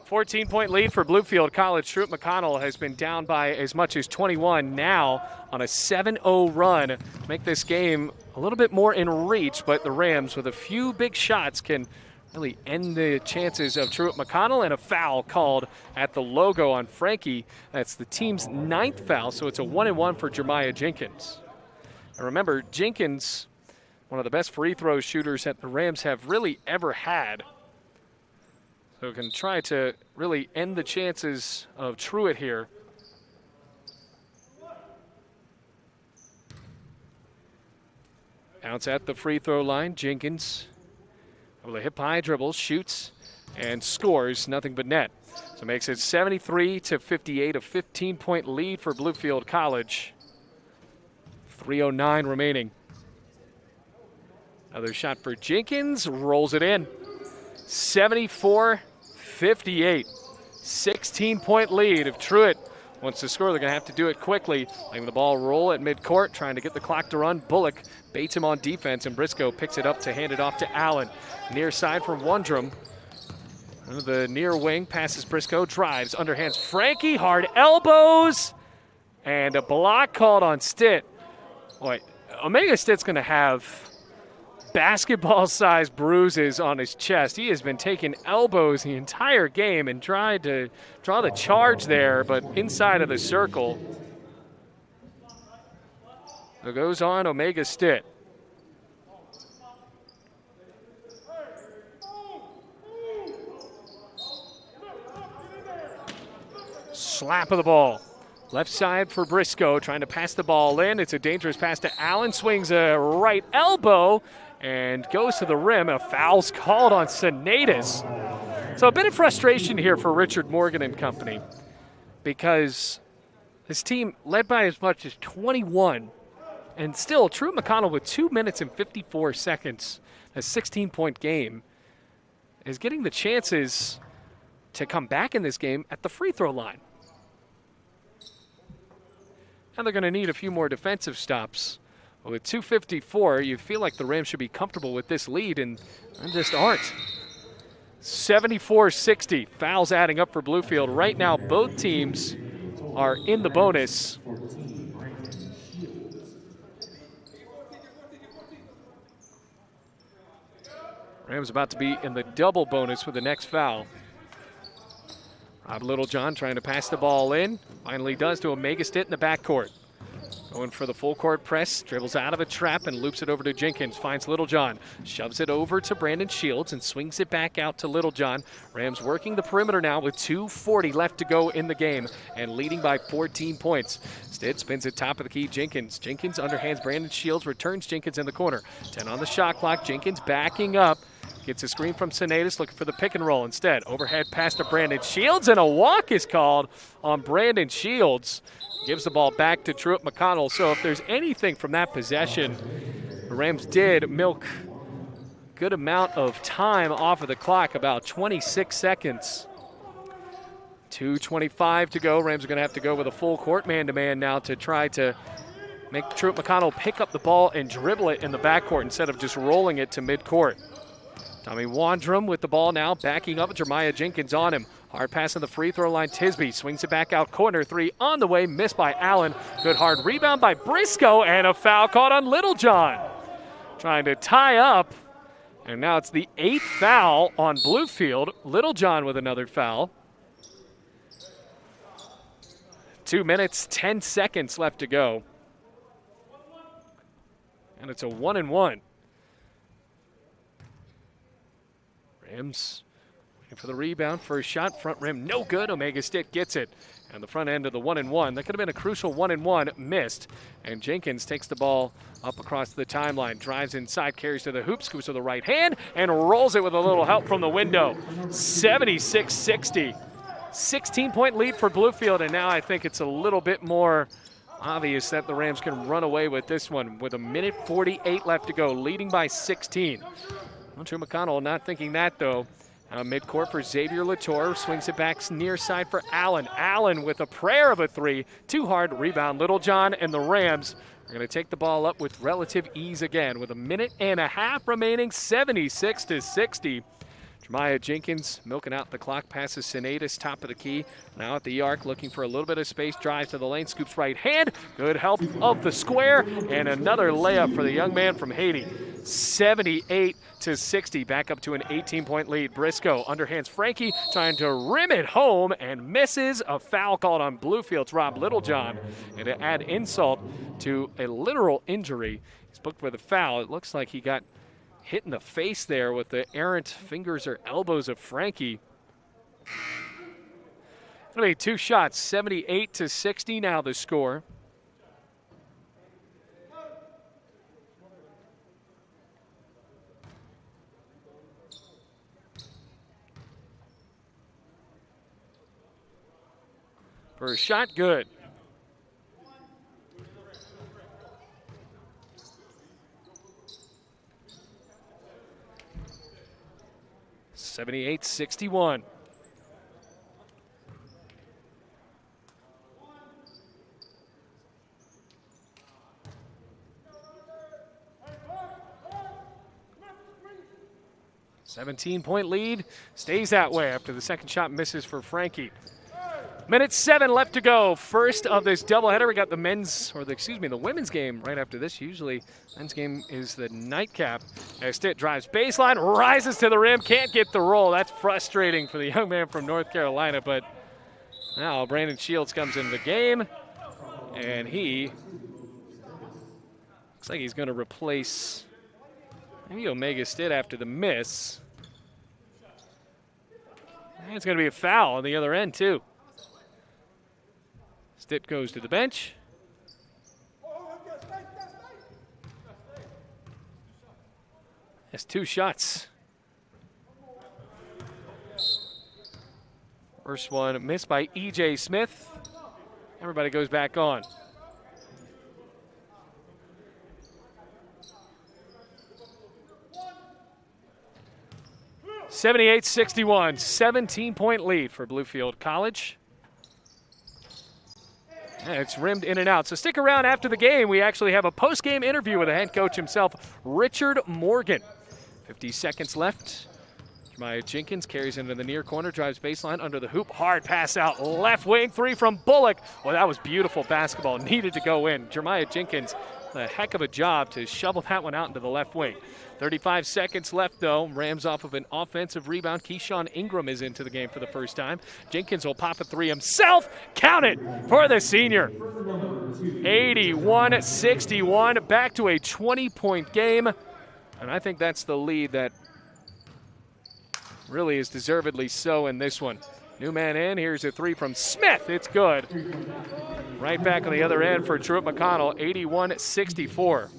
Fourteen-point lead for Bluefield College. Truett McConnell has been down by as much as 21 now on a 7-0 run. Make this game a little bit more in reach, but the Rams with a few big shots can really end the chances of Truett McConnell, and a foul called at the logo on Frankie. That's the team's 9th foul, so it's a 1-1 for Jeremiah Jenkins. And remember, Jenkins, one of the best free throw shooters that the Rams have really ever had. So can try to really end the chances of Truett here. Bounce at the free throw line. Jenkins with a hip-high dribble, shoots and scores nothing but net. So makes it 73-58, a 15-point lead for Bluefield College. 3:09 remaining. Another shot for Jenkins, rolls it in. 74-58, 16-point lead. If Truett wants to score, they're going to have to do it quickly. Letting the ball roll at midcourt, trying to get the clock to run. Bullock baits him on defense, and Briscoe picks it up to hand it off to Allen. Near side from Wondrum. The near wing passes Briscoe, drives, underhands Frankie, hard elbows, and a block called on Stitt. Boy, Omega Stitt's going to have basketball-sized bruises on his chest. He has been taking elbows the entire game and tried to draw the charge there, but inside of the circle. So goes on Omega Stitt. Slap of the ball. Left side for Briscoe, trying to pass the ball in. It's a dangerous pass to Allen. Swings a right elbow and goes to the rim. A foul's called on Sinatus. So a bit of frustration here for Richard Morgan and company, because his team led by as much as 21. And still, Truett McConnell with 2 minutes and 54 seconds, a 16-point game, is getting the chances to come back in this game at the free throw line. And they're going to need a few more defensive stops. With 2:54, you feel like the Rams should be comfortable with this lead, and just aren't. 74-60, fouls adding up for Bluefield. Right now, both teams are in the bonus. Rams about to be in the double bonus with the next foul. Rob Littlejohn trying to pass the ball in. Finally does to Omega Stitt in the backcourt. Going for the full court press, dribbles out of a trap and loops it over to Jenkins. Finds Littlejohn, shoves it over to Brandon Shields and swings it back out to Littlejohn. Rams working the perimeter now with 2:40 left to go in the game and leading by 14 points. Stitt spins it top of the key, Jenkins. Jenkins underhands Brandon Shields, returns Jenkins in the corner. 10 on the shot clock, Jenkins backing up. Gets a screen from Sinetis, looking for the pick and roll instead. Overhead pass to Brandon Shields, and a walk is called on Brandon Shields. Gives the ball back to Truett McConnell. So if there's anything from that possession, the Rams did milk a good amount of time off of the clock, about 26 seconds. 2:25 to go. Rams are going to have to go with a full court man-to-man now to try to make Truett McConnell pick up the ball and dribble it in the backcourt instead of just rolling it to midcourt. Tommy Wandrum with the ball now, backing up. Jeremiah Jenkins on him. Hard pass on the free throw line. Tisby swings it back out corner. Three on the way, missed by Allen. Good hard rebound by Briscoe, and a foul caught on Littlejohn. Trying to tie up, and now it's the 8th foul on Bluefield. Littlejohn with another foul. 2 minutes, 10 seconds left to go. And it's a 1-and-1. Rams waiting for the rebound. First shot, front rim, no good. Omega Stitt gets it. And the front end of the 1-and-1. That could have been a crucial 1-and-1, missed. And Jenkins takes the ball up across the timeline, drives inside, carries to the hoop, scoops with the right hand, and rolls it with a little help from the window. 76-60. 16-point lead for Bluefield, and now I think it's a little bit more obvious that the Rams can run away with this one with 1:48 left to go, leading by 16. Drew McConnell not thinking that, though. Midcourt for Xavier Latour, swings it back near side for Allen. Allen with a prayer of a three. Too hard, rebound Littlejohn, and the Rams are going to take the ball up with relative ease again with 1.5 minutes remaining, 76-60. Jeremiah Jenkins milking out the clock, passes Sinetis, top of the key. Now at the arc, looking for a little bit of space, drives to the lane, scoops right hand. Good help of the square, and another layup for the young man from Haiti. 78-60, back up to an 18-point lead. Briscoe underhands Frankie, trying to rim it home, and misses. A foul called on Bluefield's Rob Littlejohn. And to add insult to a literal injury, he's booked with a foul. It looks like he got hit in the face there with the errant fingers or elbows of Frankie. It'll be 2 shots, 78-60 now the score. First shot, good. (78-61). (17-point lead stays that way after the second shot misses for Frankie. 1:07 left to go. First of this doubleheader. We got the the women's game right after this. Usually, men's game is the nightcap. As Stitt drives baseline, rises to the rim, can't get the roll. That's frustrating for the young man from North Carolina. But now Brandon Shields comes into the game, and he looks like he's going to replace maybe Omega Stitt after the miss. And it's going to be a foul on the other end too. Stitt goes to the bench. That's 2 shots. First one missed by E.J. Smith. Everybody goes back on. (78-61), 17-point lead for Bluefield College. And it's rimmed in and out. So stick around after the game. We actually have a post-game interview with the head coach himself, Richard Morgan. 50 seconds left. Jeremiah Jenkins carries into the near corner, drives baseline under the hoop. Hard pass out left wing, 3 from Bullock. Well, that was beautiful basketball. Needed to go in. Jeremiah Jenkins, a heck of a job to shovel that one out into the left wing. 35 seconds left, though. Rams off of an offensive rebound. Keyshawn Ingram is into the game for the first time. Jenkins will pop a 3 himself. Count it for the senior. 81-61, back to a 20-point game. And I think that's the lead that really is deservedly so in this one. New man in. Here's a 3 from Smith. It's good. Right back on the other end for Truett McConnell, 81-64.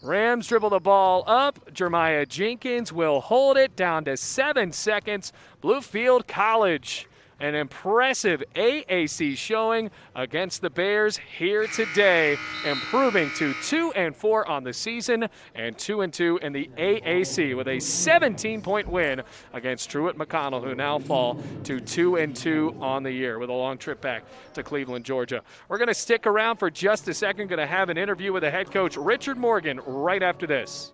Rams dribble the ball up. Jeremiah Jenkins will hold it down to 7 seconds. Bluefield College, an impressive AAC showing against the Bears here today, improving to 2-4 on the season and 2-2 in the AAC with a 17-point win against Truett McConnell, who now fall to 2-2 on the year with a long trip back to Cleveland, Georgia. We're going to stick around for just a second. Going to have an interview with the head coach, Richard Morgan, right after this.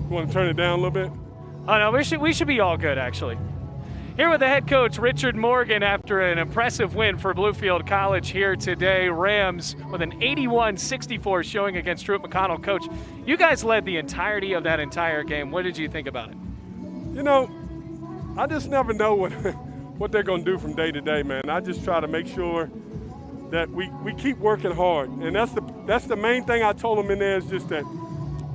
You want to turn it down a little bit? Oh, no, we should be all good, actually. Here with the head coach, Richard Morgan, after an impressive win for Bluefield College here today. Rams with an 81-64 showing against Truett McConnell. Coach, you guys led the entirety of that entire game. What did you think about it? You know, I just never know what they're going to do from day to day, man. I just try to make sure that we keep working hard. And that's the main thing I told them in there is just that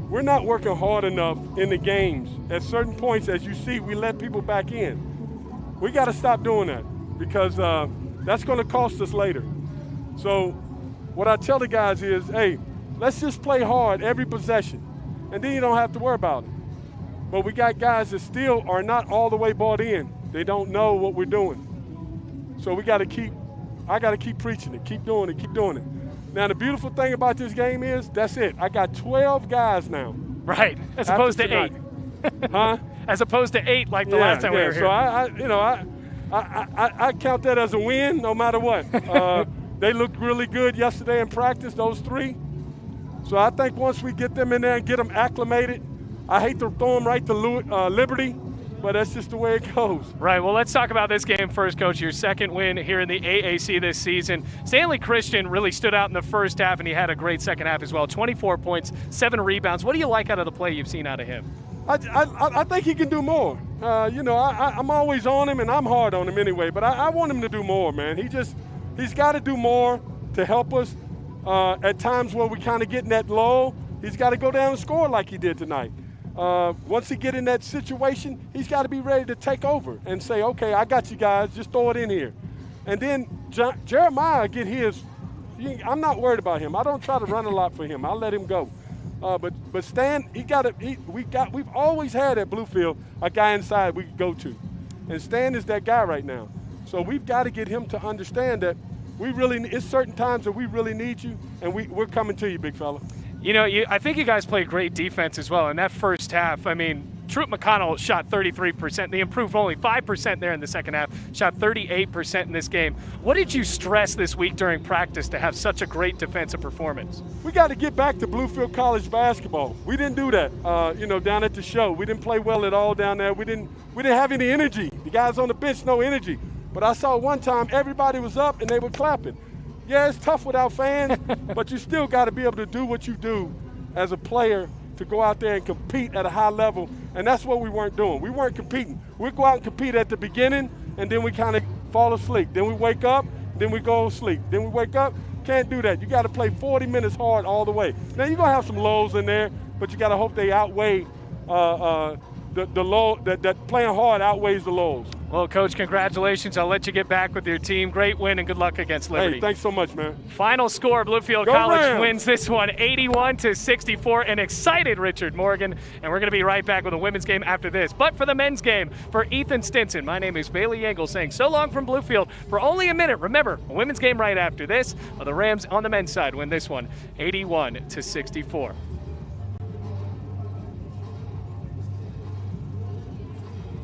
we're not working hard enough in the games. At certain points, as you see, we let people back in. We got to stop doing that because that's going to cost us later. So what I tell the guys is, hey, let's just play hard every possession, and then you don't have to worry about it. But we got guys that still are not all the way bought in. They don't know what we're doing. So I got to keep preaching it, keep doing it, keep doing it. Now, the beautiful thing about this game is, that's it. I got 12 guys now. Right, as opposed to 8. Huh? As opposed to 8 like the last time we were here. So I count that as a win no matter what. They looked really good yesterday in practice, those 3. So I think once we get them in there and get them acclimated, I hate to throw them right to Liberty, but that's just the way it goes. Right, well, let's talk about this game first, Coach. Your second win here in the AAC this season. Stanley Christian really stood out in the first half, and he had a great second half as well. 24 points, 7 rebounds. What do you like out of the play you've seen out of him? I think he can do more. I'm always on him, and I'm hard on him anyway, but I want him to do more, man. He's got to do more to help us at times where we kind of get in that lull. He's got to go down and score like he did tonight. Once he get in that situation, he's got to be ready to take over and say, okay, I got you guys, just throw it in here. And then Jeremiah get his. I'm not worried about him. I don't try to run a lot for him. I'll let him go. But Stan, we've always had at Bluefield a guy inside we could go to. And Stan is that guy right now. So we've got to get him to understand that it's certain times that we really need you, and we're coming to you, big fella. You know, I think you guys played great defense as well. In that first half, I mean, Troop McConnell shot 33%. They improved only 5% there in the second half, shot 38% in this game. What did you stress this week during practice to have such a great defensive performance? We got to get back to Bluefield College basketball. We didn't do that, down at the show. We didn't play well at all down there. We didn't have any energy. The guys on the bench, no energy. But I saw one time everybody was up and they were clapping. Yeah, it's tough without fans, but you still got to be able to do what you do as a player to go out there and compete at a high level, and that's what we weren't doing. We weren't competing. We'd go out and compete at the beginning, and then we kind of fall asleep. Then we wake up, then we go to sleep. Then we wake up. Can't do that. You got to play 40 minutes hard all the way. Now, you're going to have some lows in there, but you got to hope they outweigh the low, that playing hard outweighs the lows. Well, Coach, congratulations. I'll let you get back with your team. Great win and good luck against Liberty. Hey, thanks so much, man. Final score, Bluefield Go College Rams. wins this one 81-64. An excited Richard Morgan. And we're going to be right back with a women's game after this. But for the men's game, for Ethan Stinson, my name is Bailey Engel saying so long from Bluefield for only a minute. Remember, a women's game right after this. The Rams on the men's side win this one 81-64.